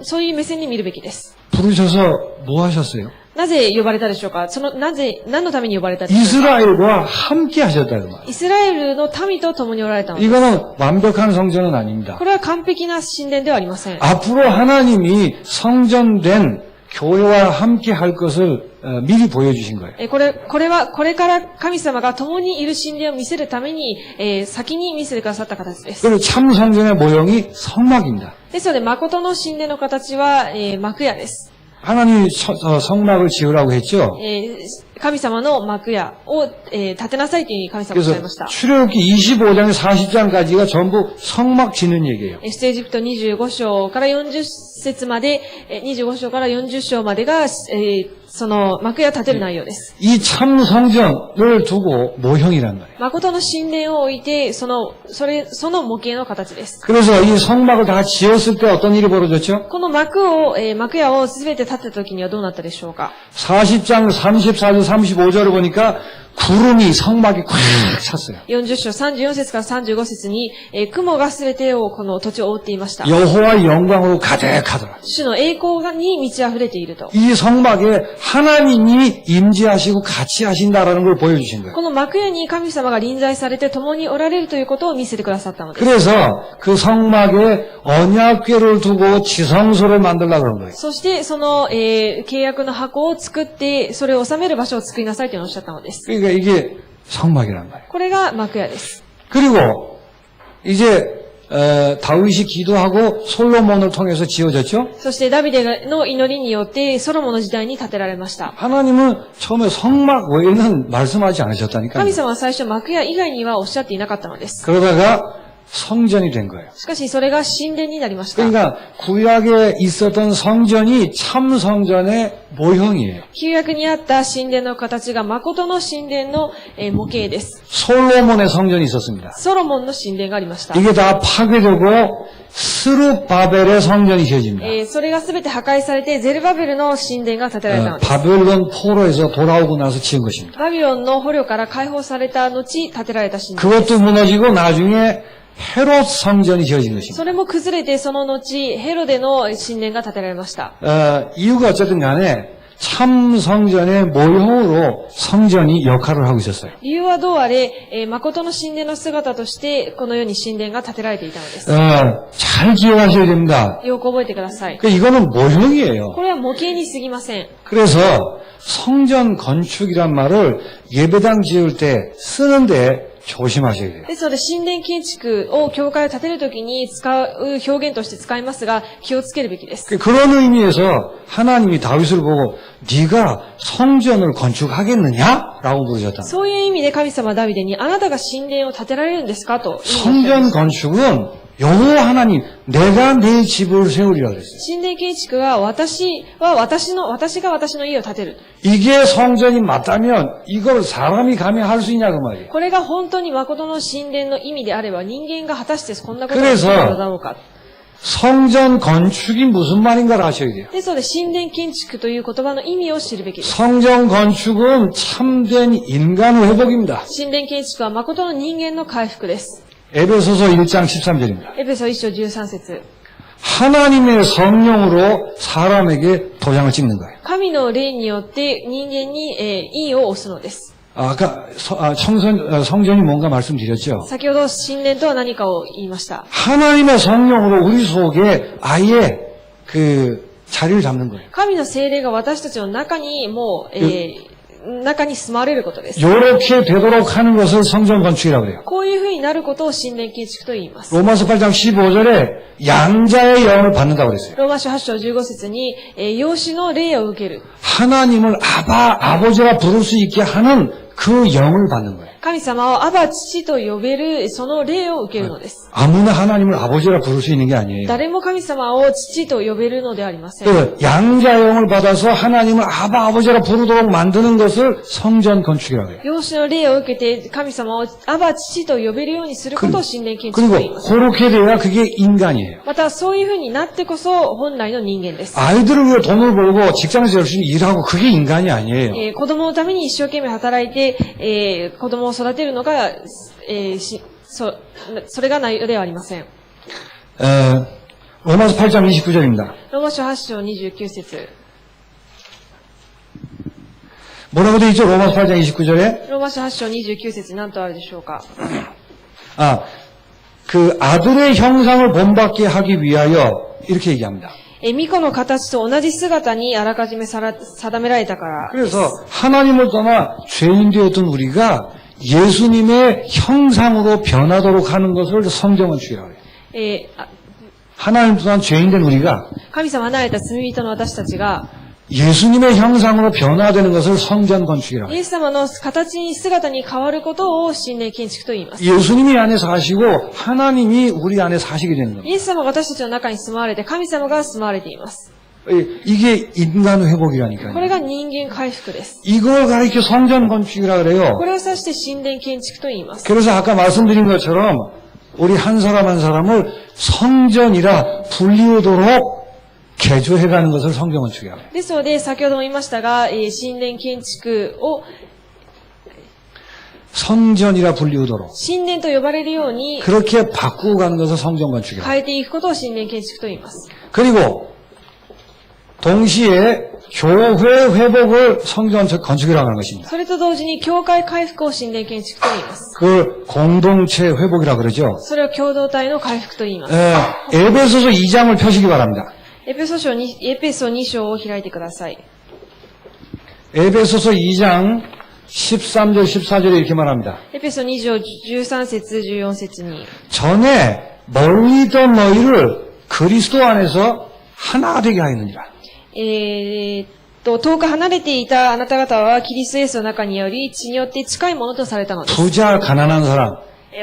そういう目線に見るべきです。 부르셔서 뭐 하셨어요? なぜ呼ばれたでしょうか？何のために呼ばれたでしょうか？ 이스라엘과 함께 하셨다는 말이에요. イスラエルの民と共におられたのです。 이거는 완벽한 성전은 아닙니다. これは完璧な神殿ではありません。 앞으로 하나님이 성전된 교회와 함께 할 것을 미리 보여주신 거예요. これは、これから神様が共にいる神殿を見せるために、先に見せてくださった形です。 그리고 참 성전의 모형이 성막입니다. ですので、誠の神殿の形は、幕屋です。 하나님이 성막을 지으라고 했죠. 神様の幕屋を、建てなさいという神様がおっしゃい 그래서 ました。 출애굽기 25장에 40장까지가 전부 성막 짓는 얘기예요. 出エジプト25章から40節まで、25章から40章までが、その幕屋を建てる内容です。 이 참 성전을 두고 모형이란 말이에요. 誠の神殿を置いて、その模型の形です。 그래서 이 성막을 다 지었을 때 어떤 일이 벌어졌죠? この幕屋をすべて建てた時にはどうなったでしょうか？ 40장 34절 35절을 보니까 구름이 성막에 꽉 찼어요. 40章34節から35節に、雲がすべてをこの土地を覆っていました。 여호와의 영광으로 가득하더라. 主の栄光に満ち溢れていると。 이 성막에 하나님이 임재하시고 같이 하신다라는 걸 보여주신 거예요. この幕屋に神様が臨在されて共におられるということを見せてくださったのです。 그래서 그 성막에 언약궤를 두고 지성소를 만들려고 그런 거예요. そしてその、契約の箱を作って、それを収める場所を作りなさいというのをおっしゃったのです。 그러니까 이게 성막이란 말이에요. これが幕屋です。 그리고 이제 다윗이 기도하고 솔로몬을 통해서 지어졌죠. そしてダビデの祈りによってソロモンの時代に建てられました。 하나님은 처음에 성막 외에는 말씀하지 않으셨다니까요. 神様は最初幕屋以外にはおっしゃっていなかったのです。 그러다가 성전이 된 거예요. しかしそれが神殿になりました。 그러니까 구약에 있었던 성전이 참 성전의 모형이에요. 旧約にあった神殿の形が誠の神殿の模型です。 솔로몬의 성전이 있었습니다. ソロモンの神殿がありました。 이게 다 파괴되고 스룹바벨의 성전이 지어집니다. それがすべて破壊されて、ゼルバベルの神殿が建てられたのです。 바벨론 포로에서 돌아오고 나서 지은 것입니다. バビロンの捕虜から解放された後、建てられた神殿です。 그것도 무너지고 나중에 헤롯 성전이 지어진 것입니다. それも崩れて、その後、ヘロデの神殿が建てられました。 이유가 어쨌든 간에 참 성전의 모형으로 성전이 역할을 하고 있었어요. 理由はどうあれ、誠の神殿の姿として、このように神殿が建てられていたのです。 잘 기억하셔야 됩니다. よく覚えてください。 이거는 모형이에요. これは模型に過ぎません。 그래서 성전 건축이란 말을 예배당 지을 때 쓰는데 조심하셔야 돼요. ですので、神殿建築を教会を建てるときに使う表現として使いますが、気をつけるべきです。 그런 의미에서 하나님이 다윗을 보고 네가 성전을 건축하겠느냐? 라고 물으셨다. そういう意味で神様はダビデに、あなたが神殿を建てられるんですかと。 성전 건축은 여호와 하나님, 내가 내 집을 세우리라 그랬어요. 神殿建築は私が私の家を建てる。 이게 성전이 맞다면 이걸 사람이 감히 할 수 있냐 그 말이에요. これが本当に誠の神殿の意味であれば、人間が果たしてこんなことをするのだろうか。 성전 건축이 무슨 말인가를 아셔야 돼요. ですので、神殿建築という言葉の意味を知るべきです。 성전 건축은 참된 인간 회복입니다. 神殿建築は誠の人間の回復です。 에베소서 1장 13절입니다. エペソ1章13節。 하나님의 성령으로 사람에게 도장을 찍는 거예요. 神の霊によって人間に印を押すのです。 아까 성전이 뭔가 말씀드렸죠. 先ほど神殿とは何かを言いました。 하나님의 성령으로 우리 속에 아예 그 자리를 잡는 거예요. 神の聖霊が私たちの中にもう、中に住まれることです。 이렇게 되도록 하는 것을 성전 건축이라고 해요. こういうふうになることを神殿建築と言います。 로마서 8장 15절에 양자의 영을 받는다고 그랬어요. ローマ書8章15節に、養子の霊を受ける。 하나님을 아버지라 부를 수 있게 하는 그 영을 받는 거예요. 神様をアバ父と呼べるその霊を受けるのです。 아무나 하나님을 아버지라 부를 수 있는 게 아니에요. 誰も神様を父と呼べるのではありません。 그 양자 영을 받아서 하나님을 아버지라 부르도록 만드는 것을 성전 건축이라고 해요. 養子の霊を受けて神様をアバ父と呼べるようにすることを神殿建築と 그리고 言います。 그렇게 돼야 그게 인간이에요. またそういうふうになってこそ本来の人間です。 아이들을 위해 돈을 벌고 직장에서 열심히 일하고 그게 인간이 아니에요. 子供のために一生懸命働いて、子供を育てるのが、それが内容ではありません。 로마서 8장 29절입니다. ローマ書8章29節。 뭐라고 되어 있죠? 로마서 8장 29절에 ローマ書8章29節に何とあるでしょうか。 그 아들의 형상을 본받게 하기 위하여 이렇게 얘기합니다. 御子の形と同じ姿にあらかじめ定められたからです。 그래서 하나님을 떠나 죄인 되었던 우리가 예수님의 형상으로 변하도록 하는 것을 성전건축이라고 해요. 하나님 떠난 죄인 된 우리가 神様離れた罪人の私たちが 예수님의 형상으로 변화되는 것을 성전건축이라고 イ 해요. エス様の形に姿に変わることを神殿建築と言います。 예수님이 안에 사시고 하나님이 우리 안에 사시게 되는 겁니다. イエス様が私たちの中に住まわれて神様が住まわれています。 이게 인간 회복이라니까요. これが人間回復です。 이걸 가리켜 성전건축이라고 그래요. これを指して神殿建築と言います。 그래서 아까 말씀드린 것처럼 우리 한 사람 한 사람을 성전이라 불리우도록 개조해가는 것을 성전건축이라고 해요. ですので、先ほども言いましたが、神殿建築を 성전이라 불리우도록 神殿と呼ばれるように 그렇게 바꾸고 가는 것을 성전건축이라고 해요. 変えていくことを神殿建築と言います。 그리고 동시에 교회 회복을 성전건축이라고 하는 것입니다. それと同時に教会回復を神殿建築と言います。 그 공동체 회복이라고 그러죠. それを共同体の回復と言います。 에베소서 2장을 펴시기 바랍니다. エペソ2章を開いてください。 에베소서 2장 13절 14절에 이렇게 말합니다. エペソ2章13節14節に 전에 멀리 있던 너희를 그리스도 안에서 하나가 되게 하였느니라. 遠く離れていたあなた方はキリストイエスの中により血によって近いものとされたのです。 부자 가난한 사람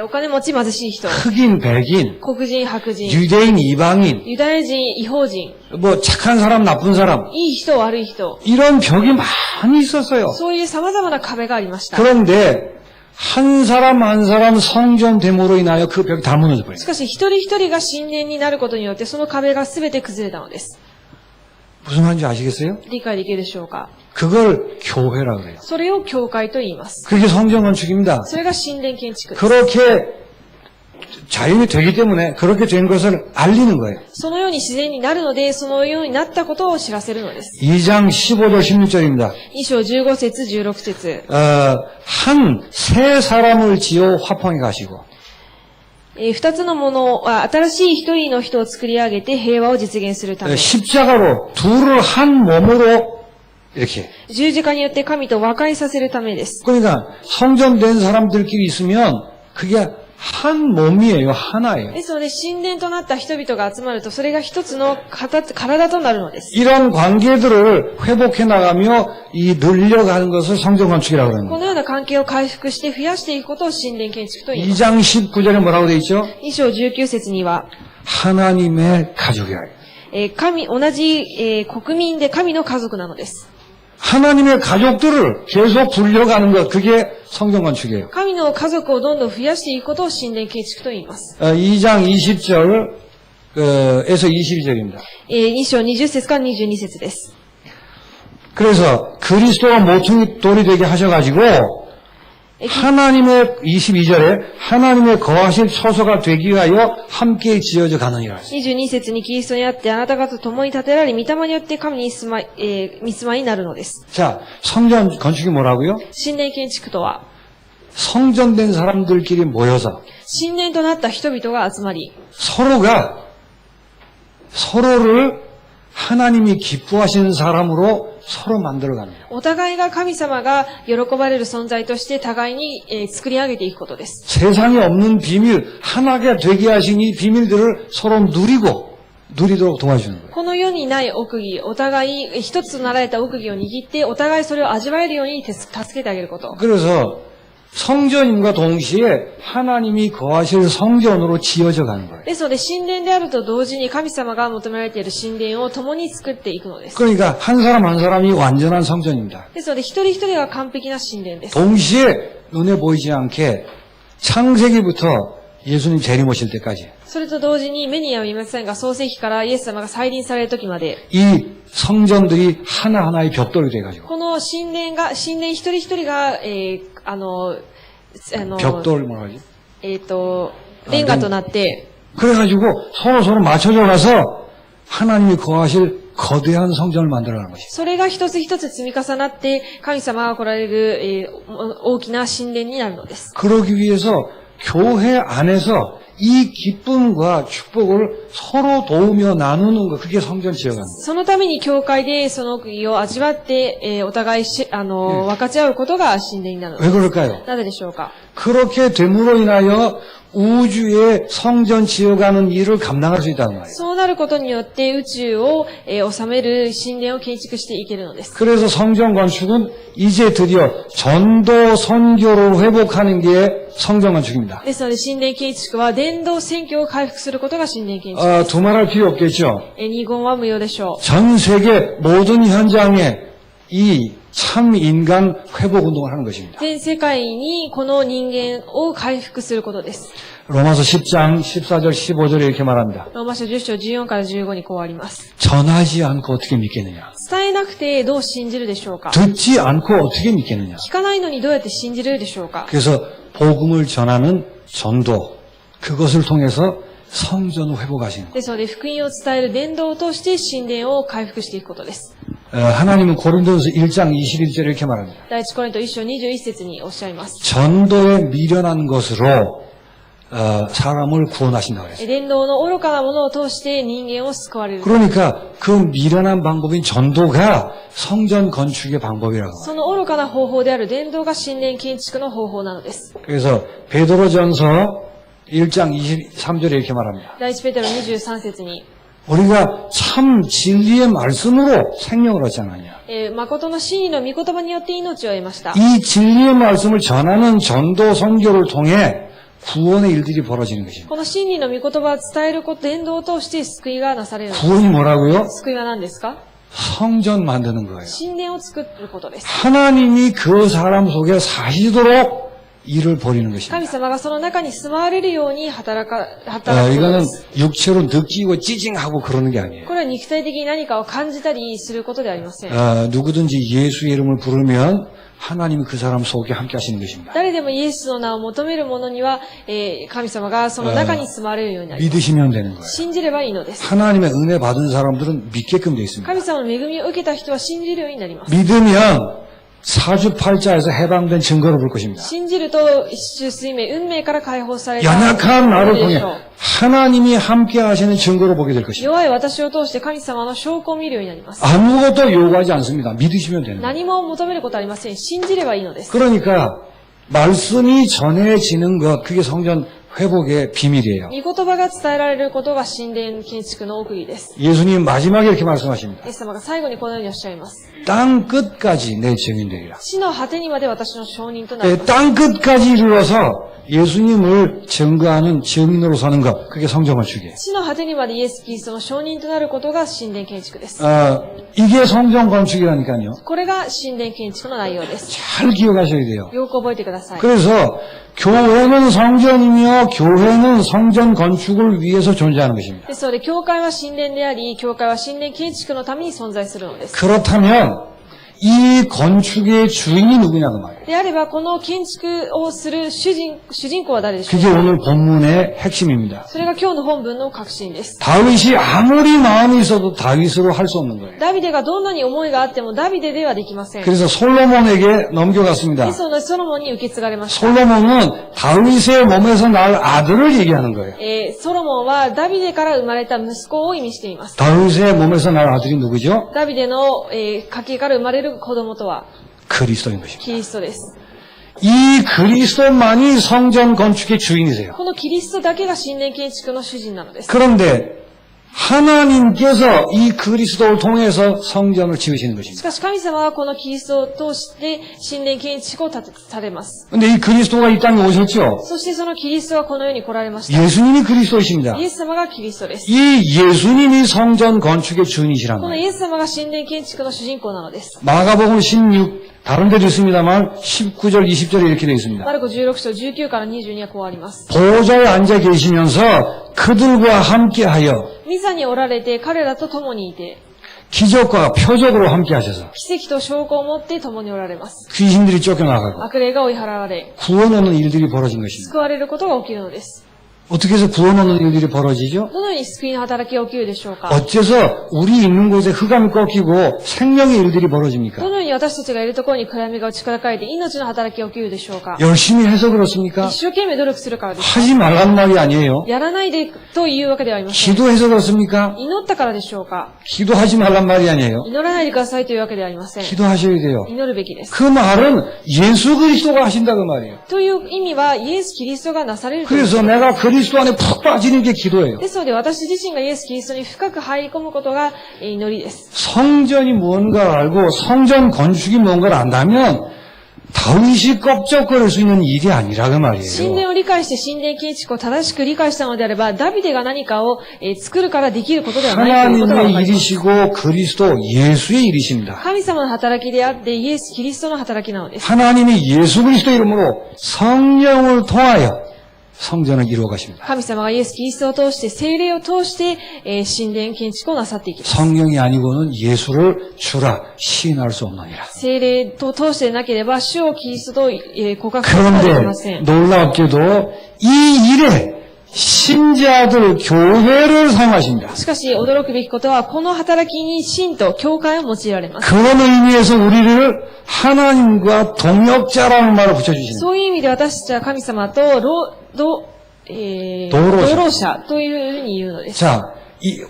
お金持ち貧しい人、 흑인, 백인, 黒人、白人、 유대인, 이방인, ユダヤ人、違法人、 뭐 착한 사람, 나쁜 사람 いい人、悪い人、 이런 벽이 많이 있었어요. そういう様々な壁がありました。 그런데 한 사람 한 사람 성전됨으로 인하여 그 벽이 다 무너져 し 버려요. かし一人一人が神殿になることによってその壁が全て崩れたのです。 무슨 말인지 아시겠어요? 理解できるでしょうか。 그걸 교회라 그래요. それを教会と言います。 그게 성전 건축입니다. それが神殿建築です。 그렇게 자연이 되기 때문에 그렇게 된 것을 알리는 거예요. そのように自然になるので、そのようになったことを知らせるのです。 2장 15절 16절입니다. 2章15節16節。 한 새 사람을 지어 화평에 가시고 二つのものは新しい一人の人を作り上げて平和を実現するため、 십자가로 둘을 한 몸으로 이렇게. 十字架によって神と和解させるためです。 그러니까 성전된 사람들끼리 있으면 그게 한 몸이에요. 하나예요. ですので、神殿となった人々が集まると、それが一つの体となるのです。 이런 관계들을 회복해 나가며 늘려가는 것을 성전 건축이라고 こ 그러는 거예요. のような関係を回復して増やしていくことを神殿建築と言います。 2장 19절에 뭐라고 되어 있죠? 2章19節には、 하나님의 가족이라. 同じ、国民で神の家族なのです。 하나님의 가족들을 계속 불려가는 것, 그게 성전 건축이에요. 神の家族をどんどん増やしていくことを神殿建築と言います。 2장 20절에서 22절입니다. 2章20節から22節です。 그래서 그리스도가 모퉁이 돌이 되게 하셔가지고 하나님의 22절에 하나님의 거하실 처소가 되기 위하여 함께 지어져 가느니라. 22節にキリストにあってあなた方と共に建てられ、御霊によって神に住まいになるのです。 자, 성전 건축이 뭐라고요? 神殿建築とは、 성전된 사람들끼리 모여서 神殿となった人々が集まり、 서로가 서로를 하나님이 기뻐하시는 사람으로 서로 만들어가는 거예요. お互いが神様が喜ばれる存在として互いに作り上げていくことです。 세상에 없는 비밀, 하나가 되게 하신 이 비밀들을 서로 누리도록 도와주는 거예요. この世にない奥義、お互い一つとなられた奥義を握って、お互いそれを味わえるように助けてあげること。 그래서 성전임과 동시에 하나님이 거하실 성전으로 지어져 가는 거예요. ですので、神殿であると同時に神様が求められている神殿を共に作っていくのです。 그러니까 한 사람 한 사람이 완전한 성전입니다. ですので、一人一人が完璧な神殿です。 동시에 눈에 보이지 않게 창세기부터 예수님 재림 오실 때까지 それと同時に目には見えませんが、創世記からイエス様が再臨される時まで、 이 성전들이 하나하나의 벽돌이 돼가지고 この神殿一人一人が、벽돌 뭐라 하지? レンガとなって、 그래가지고 서로 맞춰져 가서 하나님이 거하실 거대한 성전을 만들어가는 것이죠. それが一つ一つ積み重なって、神様が来られる、大きな神殿になるのです。 그러기 위해서 교회 안에서 이 기쁨과 축복을 서로 도우며 나누는 것, 그게 성전 지어가는 거예요. そのために教会でその奥義を味わって、お互い分かち合うことが神殿になるので 왜 す。 그럴까요? なぜでしょうか。 그렇게 됨으로 인하여 우주의 성전 지어가는 일을 감당할 수 있다는 거예요. そうなることによって宇宙を、治める神殿を建築していけるのです。 그래서 성전 건축은 이제 드디어 전도 선교를 회복하는 게 성전 건축입니다. ですので神殿建築は伝道宣教を回復することが神殿建築です。 두말할 필요 없겠죠. 二言は無用でしょう。 전 세계 모든 현장에 이 참 인간 회복 운동을 하는 것입니다. 全世界にこの人間を回復することです。 로마서 10장 14절 15절에 이렇게 말합니다. ローマ書10章14から15にこうあります。 전하지 않고 어떻게 믿겠느냐? 伝えなくてどう信じるでしょうか。 듣지 않고 어떻게 믿겠느냐? 聞かないのにどうやって信じるでしょうか。 그래서 복음을 전하는 전도, 그것을 통해서 성전을 회복하시는 것. ですので福音を伝える伝道を通して神殿を回復していくことです。 하나님은 고린도전서 1장 21절에 이렇게 말합니다. 第一コリント1章21節におっしゃいます。 전도에 미련한 것으로 사람을 구원하신다고 그랬어요. 伝道の愚かなものを通して人間を救われる。 그러니까 그 미련한 방법인 전도가 성전 건축의 방법이라고. その愚かな方法である伝道が神殿建築の方法なのです。 그래서 베드로전서 1장 23절에 이렇게 말합니다. 第一ペテロ23節に、 우리가 참 진리의 말씀으로 생명을 얻지 않았냐. 誠の真理の御言葉によって命を得ました。 이 진리의 말씀을 전하는 전도 선교를 통해 구원의 일들이 벌어지는 것입니다. この真理の御言葉を伝えること、伝道を通して救いがなされるのです。 구원이 뭐라고요? 救いは何ですか？ 성전 만드는 거예요. 神殿を作ることです。 하나님이 그 사람 속에 사시도록 일을 벌이는 것입니다. 神様がその中に住まわれるように働くことで 이거는 す。 육체로 느끼고 찌징하고 그러는 게 아니에요. これは肉体的に何かを感じたりすることではありません。 누구든지 예수의 이름을 부르면 하나님이 그 사람 속에 함께 하시는 것입니다. 誰でもイエスの名を求める者には、神様がその中に住まわれるようになります。 믿으시면 되는 거예요. 信じればいいのです。 하나님의 은혜 받은 사람들은 믿게끔 되어 있습니다. 神様の恵みを受けた人は信じるようになります。 믿으면 사주팔자에서 해방된 증거를 볼 것입니다. 信じると一種水命、運命から解放された 연약한 나를 で 통해 しょう。 하나님이 함께 하시는 증거를 보게 될 것입니다. 弱い私を通して神様の証拠を見るようになります。 아무것도 요구하지 않습니다. 믿으시면 되는 거예요. 何も求めることはありません。信じればいいのです。 그러니까 말씀이 전해지는 것, 그게 성전 회복의 비밀이에요. 御言葉が伝えられることが神殿建築の奥義です。 예수님 마지막에 이렇게 말씀하십니다. イエス様が最後にこのようにおっしゃいます。 땅 끝까지 내 증인되리라. 地の果てにまで私の証人となります。 땅 끝까지 이르러서 예수님을 증거하는 증인으로 서는 것, 그게 성전 건축이에요. 地の果てにまでイエス・キリストの証人となることが神殿建築です。 이게 성전 건축이라니까요. これが神殿建築の内容です。 잘 기억하셔야 돼요. よく覚えてください。 그래서 교회는 성전이며 교회는 성전 건축을 위해서 존재하는 것입니다. ですので、教会は神殿であり、教会は神殿建築のために存在するのです。 그렇다면 이 건축의 주인이 누구냐 그 말이에요. であれば、この建築をする主人公は誰でしょう 그게 か？ 오늘 본문의 핵심입니다. それが今日の本文の核心です。 다윗이 아무리 마음이 있어도 다윗으로 할 수 없는 거예요. ダビデがどんなに思いがあってもダビデではできません。 그래서 솔로몬에게 넘겨갔습니다. ですので、ソロモンに受け継がれました。 솔로몬은 다윗의 몸에서 날 아들을 얘기하는 거예요. ソロモンはダビデから生まれた息子を意味しています。 다윗의 몸에서 날 아들이 누구죠? ダビデの、家系から生まれる子供とは 그리스도인 것입니다. キリストです。 이 그리스도만이 성전 건축의 주인이세요. このキリストだけが神殿建築の主人なのです。 그런데 하나님께서 이 그리스도를 통해서 성전을 지으시는 し 것입니다. かし神様はこのキリストを通して神殿建築をされます。 근데 이 그리스도가 이 땅에 오셨죠? そしてそのキリストがこの世に来られました。 예수님이 그리스도이십니다. イエス様がキリストです。 이 예수님이 성전 건축의 주인이시란 この 말이에요. イエス様が神殿建築の主人公なのです。 마가복음 16, 다른 데도 있습니다만 19절, 20절에 이렇게 되어 있습니다. マルコ16章19から22はこうあります。 보좌에 앉아 계시면서 그들과 함께하여 ミザにおられて彼らと共にいて、 기적과 표적으로 함께하셔서 奇跡と証拠を持って共におられます。 귀신들이 쫓겨나가고 悪霊が追い払われ、 구원 얻는 일들이 벌어진 것입니다. 救われることが起きるのです。 어떻게 해서 구원 얻는 일들이 벌어지죠? どのように救いの働きが起きるでしょうか？ 어째서 우리 있는 곳에 흑암이 꺾이고 생명의 일들이 벌어집니까? どのように私たちがいるところに暗闇が打ち砕かれて命の働きが起きるでしょうか？ 열심히 해서 그렇습니까? 一生懸命努力するからですか？ 하지 말란 말이 아니에요. やらないでというわけではありません。 기도해서 그렇습니까? 祈ったからでしょうか？ 기도하지 말란 말이 아니에요. 祈らないでくださいというわけではありません。 기도하셔야 돼요. 祈るべきです。 그 말은 예수 그리스도가 하신다 그 말이에요. という意味は、イエス・キリストがなされるという。 그래서 내가 그리스도 안에 푹 빠지는 게 기도예요. ですので、私自身がイエス・キリストに深く入り込むことが祈りです。 성전이 뭔가를 알고 성전 건축이 뭔가를 안다면 다윗이 껍적거릴 수 있는 일이 아니라 그 神 말이에요. 殿を理解して神殿建築を正しく理解したのであれば、ダビデが何かを作るからできることではないということが分か 하나님의 ります。 일이시고 그리스도 예수의 일이십니다. 神様の働きであって、イエス・キリストの働きなのです。 하나님이 예수 그리스도 이름으로 성령을 통하여 성전을 이루어 가십니다. 神様がイエス・キリストを通して、聖霊を通して、神殿建築をなさっていきます。 성령이 아니고는 예수를 주라 시인할 수 없느니라. 聖霊と通してなければ、主をキリストと告白することができません。 그런데 놀랍게도 이 일에 신자들 교회를 사용하십니다. しかし、驚くべきことは、この働きに信と教会を用いられます。 그런 의미에서 우리를 하나님과 동역자라는 말을 붙여주십니다. そういう意味で私たちは神様と同労者というふうに言うのです。 자,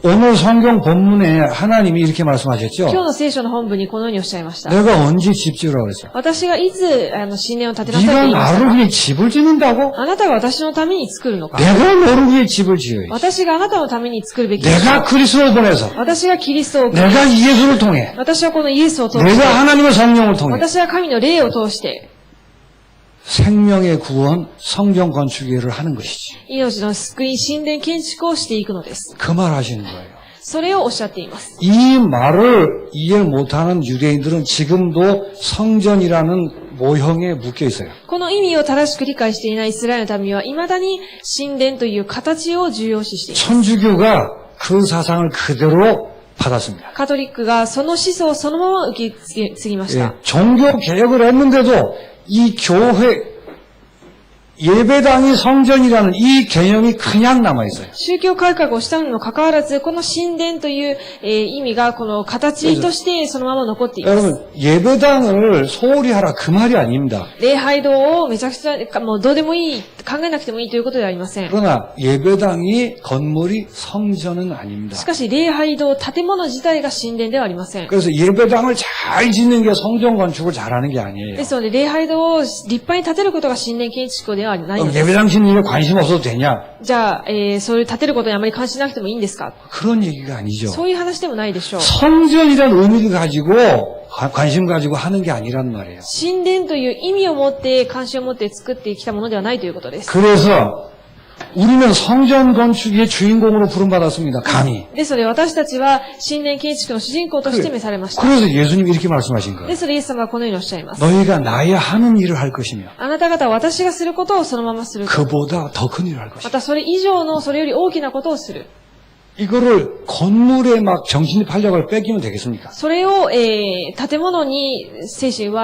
오늘 성경 본문에 하나님이 이렇게 말씀하셨죠. 今日の聖書の本文にこのようにおっしゃいました。 내가 언제 집 지으라고 그랬어? 私がいつ神殿を建てなさいと 네가 言いました 나를 か？ 위해 집을 짓는다고? あなたが私のために作るのか？ 내가 너를 위해 집을 지어야지. 私があなたのために作るべきです。 내가 그리스도를 보내서 私がキリストを送り、 내가 예수를 통해 私はこのイエスを通して、 내가 하나님의 성령을 통해 私は神の霊を通して、 생명의 구원, 성전 건축회를 하는 것이지. 命の救い、神殿建築をしていくのです。 그 말 하시는 거예요. それをおっしゃっています。 이 말을 이해 못하는 유대인들은 지금도 성전이라는 모형에 묶여 있어요. この意味を正しく理解していないイスラエルの民は未だに神殿という形を重要視しています。 천주교가 그 사상을 그대로 받았습니다. カトリックがその思想をそのまま受け継ぎまし 예, た。 종교 개혁을 했는데도 이 교회 예배당이 성전이라는 이 개념이 그냥 남아있어요. 宗教改革をしたにもかかわらず、この神殿という、意味がこの形としてそのまま残っています。 여러분 예배당을 소홀히 하라 그 말이 아닙니다. 礼拝堂をめちゃくちゃ、もうどうでもいい、考えなくてもいいということではありません。 그러나 예배당이 건물이 성전은 아닙니다. しかし礼拝堂、建物自体が神殿ではありません。 그래서 예배당을 잘 짓는 게 성전 건축을 잘하는 게 아니에요. ですので礼拝堂を立派に建てることが神殿建築ではないの 그럼 です。 예배당 짓는 게 관심 없어도 되냐? じゃあ、そういう建てることにあまり関心なくてもいいんですか？ 그런 얘기가 아니죠. そういう話でもないでしょう。 성전이라는 의미를 가지고 관심 가지고 하는 게 아니란 말이에요. 神殿という意味を持って関心を持って作ってきたものではないということです。 그래서 우리는 성전 건축의 주인공으로 부름받았습니다. 감히. ですので私たちは神殿建築の主人公として召されました。 그래서 예수님이 이렇게 말씀하신 거예요. ですのでイエス様はこのようにおっしゃいます。 너희가 나야 하는 일을 할 것이며 あなた方は私がすることをそのままする。 그보다 더 큰 일을 할 ま 것이다. たそれ以上のそれより大きなことをする。 이거를 건물에 막 정신이 팔려고 뺏기면 되겠습니까? それを、建物に精神奪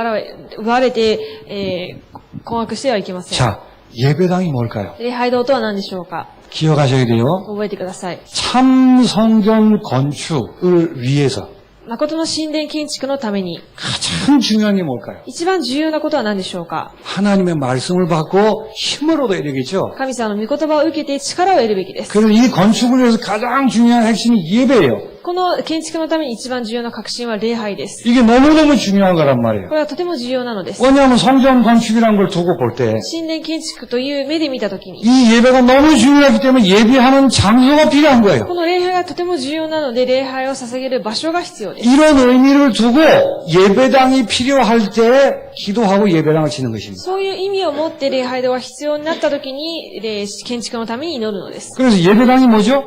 われて、困惑してはいけません。 자, 예배당이 뭘까요? 礼拝堂とは何でしょうか？ 기억하셔야 돼요. 覚えてください。 참 성전 건축을 위해서 誠の神殿建築のために 가장 중요한 게 뭘까요? 一番重要なことは何でしょうか？ 하나님의 말씀을 받고 힘을 얻어야 되겠죠. 神様の御言葉を受けて力を得るべきです。 그래서 이 건축을 위해서 가장 중요한 핵심이 예배예요. この建築のために一番重要な核心は礼拝です。 이게 너무너무 중요한 거란 말이에요. これはとても重要なのです。 왜냐하면 성전 건축이라는 걸 두고 볼 때 이 神殿建築という目で見たときに、 예배가 너무 중요하기 때문에 예배하는 장소가 필요한 こ 거예요. の礼拝がとても重要なので礼拝を捧げる場所が必要です。 이런 의미를 두고 예배당이 필요할 때 기도하고 예배당을 짓는 것입니다. そういう意味を持って礼拝堂が必要になったときに、建築のために祈るのです。 그래서 예배당이 뭐죠?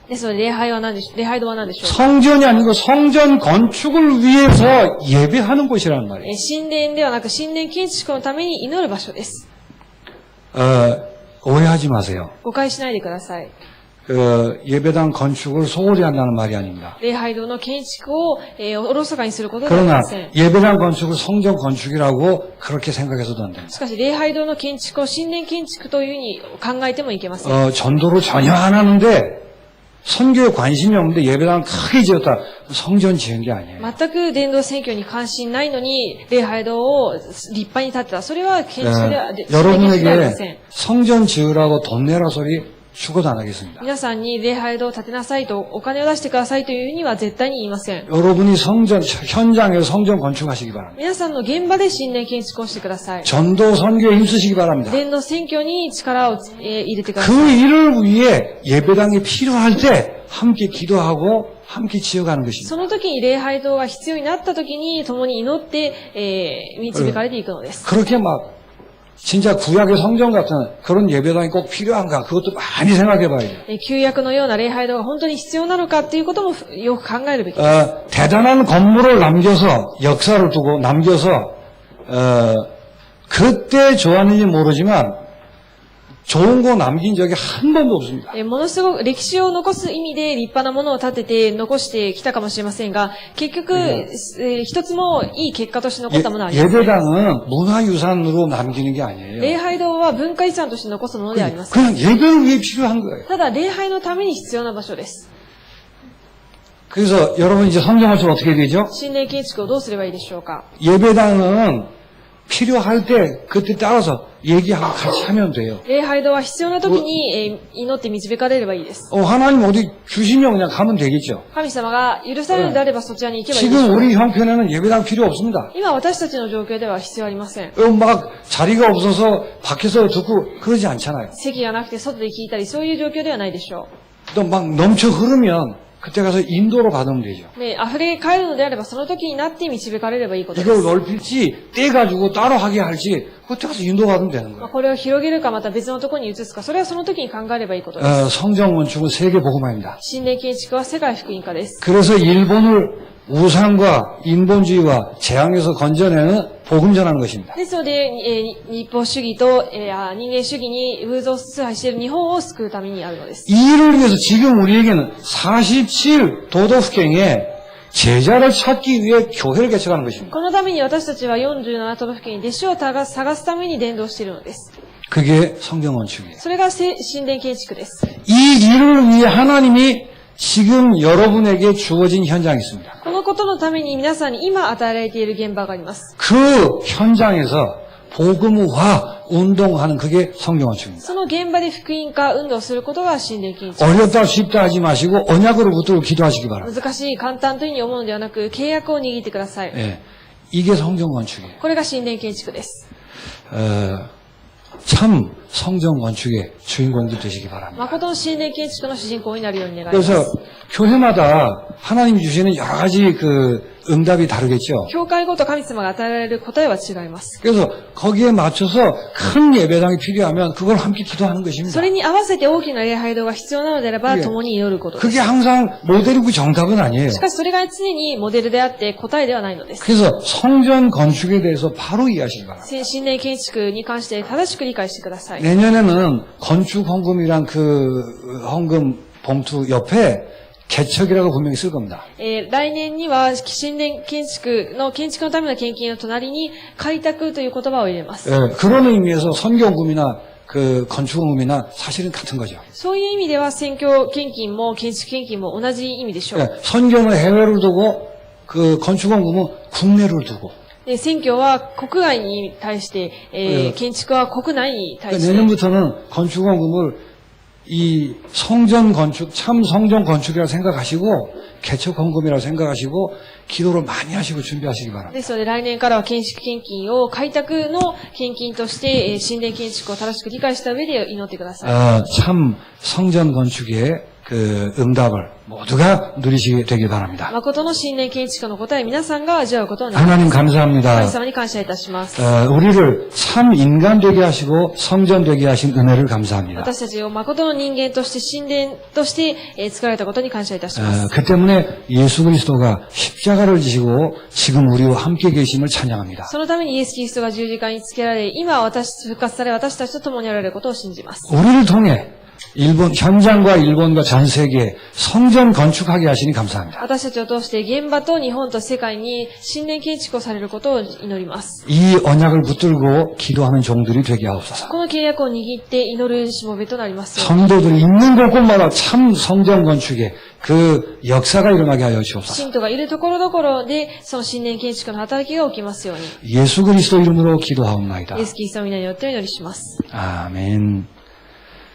ですので礼拝堂は何でしょうか？ 성전이 아니고 성전 건축을 위해서 예배하는 곳이라는 말이에요. 神殿ではなく神殿建築のために祈る場所です。 오해하지 마세요. 誤解しないでください。 예배당 건축을 소홀히 한다는 말이 아닙니다. 礼拝堂の建築を、おろそかにすることではあり 그러나 ません。 예배당 건축을 성전 건축이라고 그렇게 생각해서도 안 됩니다. しかし礼拝堂の建築を神殿建築というふうに考えてもいけません。 전도를 전혀 안 하는데 선교에 관심이 없는데 예배당 크게 지었다. 성전 지은 게 아니에요. 全く伝道宣教に関心ないのに礼拝堂を立派に建てた。それは建築では、神殿建築ではありません。 여러분에게 성전 지으라고 돈 내라 소리 죽어도 안 하겠습니다. 皆さんに礼拝堂を建てなさいとお金を出してくださいというふうには絶対に言いません。 여러분이 현장에서 성전 건축하시기 바랍니다. 皆さんの現場で神殿建築をしてください。 전도 선교에 힘쓰시기 바랍니다. 伝道宣教に力を、入れてください。 그 일을 위해 예배당이 필요할 때 함께 기도하고 함께 지어가는 것입니다. その時に礼拝堂が必要になった時に共に祈って、導かれていくのです。 그렇게 막 진짜 구약의 성전 같은 그런 예배당이 꼭 필요한가 그것도 많이 생각해 봐야 돼요. 旧約のような礼拝堂が本当に必要なのかっていうこともよく考えるべきです。 대단한 건물을 남겨서 역사를 두고 남겨서 그때 좋았는지 모르지만 좋은 거 남긴 적이 한 번도 없습니다. ものすごく歴史を残す意味で立派なものを建てて残してきたかもしれませんが、結局、一つもいい結果として残ったものはありません。 예배당은 문화유산으로 남기는 게 아니에요. 礼拝堂は文化遺産として残すものではありません。 그냥 예배를 위해 필요한 거예요. ただ礼拝のために必要な場所です。 그래서 여러분 이제 성경 건축 어떻게 되죠? 神殿建築をどうすればいいでしょうか？ 예배당은 필요할 때 그때 따라서 얘기하고 같이 하면 돼요. 礼拝堂は必要な時に、祈って導かれればいいです。 하나님 어디 주시면 그냥 가면 되겠죠. 神様が許されるのであればそちらに行けばいいでしょ 지금 う。 우리 형편에는 예배당 필요 없습니다. 今私たちの状況では必要ありません。 막 자리가 없어서 밖에서 듣고 그러지 않잖아요. 席がなくて外で聞いたりそういう状況ではないでしょう。 또 막 넘쳐 흐르면 그때 가서 인도로 받으면 되죠. で、アフリカへ帰るのであれば、その時になって導かれればいいことで 이걸 す。 넓힐지 떼가지고 따로 하게 할지 그때 가서 인도 받으면 되는 まあ 거예요. これを広げるかまた別のところに移すか、それはその時に考えればいいことです。 성경 건축은 세계 복음화입니다. 神殿建築は世界福音化です。 그래서 일본을 우상과 인본주의와 재앙에서 건져내는 복음 전하는 것입니다. ですので、日本主義と、人間主義に偶像崇拝している日本を救うためにあるのです。 이 일을 위해서 지금 우리에게는 47 도덕경에 제자를 찾기 위해 교회를 개척하는 것입니다. このために私たちは47都道府県に弟子を探すために伝道しているのです。 그게 성경 건축이에요. それが神殿建築です。 이 일을 위해 하나님이 지금 여러분에게 주어진 현장이 있습니다. このことのために皆さんに今与えられている現場があります。 그 현장에서 복음화 운동하는 그게 성경 건축입니다. その現場で福音化運動することが神殿建築。 어렵다 쉽다 하지 마시고 언약으로 붙들고 기도하시기 바랍니다. 難しい簡単というふうに思うのではなく、契約を握ってください。 예, 이게 성경 건축이에요. これが神殿建築です。 참 성경 건축의 주인공들 되시기 바랍니다. 誠の神殿建築の主人公になるように願います。 그래서 교회마다 하나님이 주시는 여러 가지 그 응답이 다르겠죠. 教会ごと神様が与えられる答えは違います。 그래서 거기에 맞춰서 큰 예배당이 필요하면 그걸 함께 기도하는 것입니다. それに合わせて大きな礼拝堂が必要なのであれば、 예 共に祈ることです。 그게 항상 모델이고 정답은 아니에요. しかしそれが常にモデルであって答えではないのです。 그래서 성전 건축에 대해서 바로 이해하시기 바랍니다. 神殿建築に関して正しく理解してください。 내년에는 건축 헌금이란 그 헌금 봉투 옆에 개척이라고 분명히 쓸 겁니다. 来年には神殿建築のための献金の隣に開拓という言葉を入れます。 예, 그런 의미에서 선경금이나 그 건축헌금이나 사실은 같은 거죠. そういう意味では選挙献金も建築献金も同じ意味でしょう。 예, 선경은 해외를 두고 그 건축헌금은 국내를 두고. で選挙は国外に対して、建築は国内に対 그러니까 して。 내년부터는 건축헌금을 이 성전 건축, 참 성전 건축이라고 생각하시고 개척 헌금이라고 생각하시고 기도를 많이 하시고 준비하시기 바랍니다. ですので来年からは建築献金を開拓の献金として、神殿建築を正しく理解した上で祈ってください。 참 성전 건축의 그 응답을 모두가 누리시게 되길 바랍니다. 誠の神殿建築の答え、皆さんが味わうことになります。 하나님 감사합니다. 神様に感謝いたします。 우리를 참 인간 되게 하시고 성전 되게 하신 은혜를 감사합니다. 私たちを誠の人間として神殿として作られたことに感謝いたします。 그 때문에 예수 그리스도가 십자가를 지시고 지금 우리와 함께 계심을 찬양합니다. そのためにイエス・キリストが十字架につけられ、今復活され私たちと共にあられることを信じます。 우리를 통해 일본 현장과 일본과 전 세계에 성전 건축하게 하시니 감사합니다. 私たちを通して現場と日本と世界に神殿建築をされることを祈ります。 이 언약을 붙들고 기도하는 종들이 되게 하옵소서. この契約を握って祈るしもべとなりますように。 성도들이 있는 곳곳마다 참 성전 건축의 그 역사가 일어나게 하여 주옵소서. 信徒がいるところどころで、その神殿建築の働きが起きますように。 예수 그리스도 이름으로 기도하옵나이다. イエス・キリストの皆によってお祈りします。 아멘.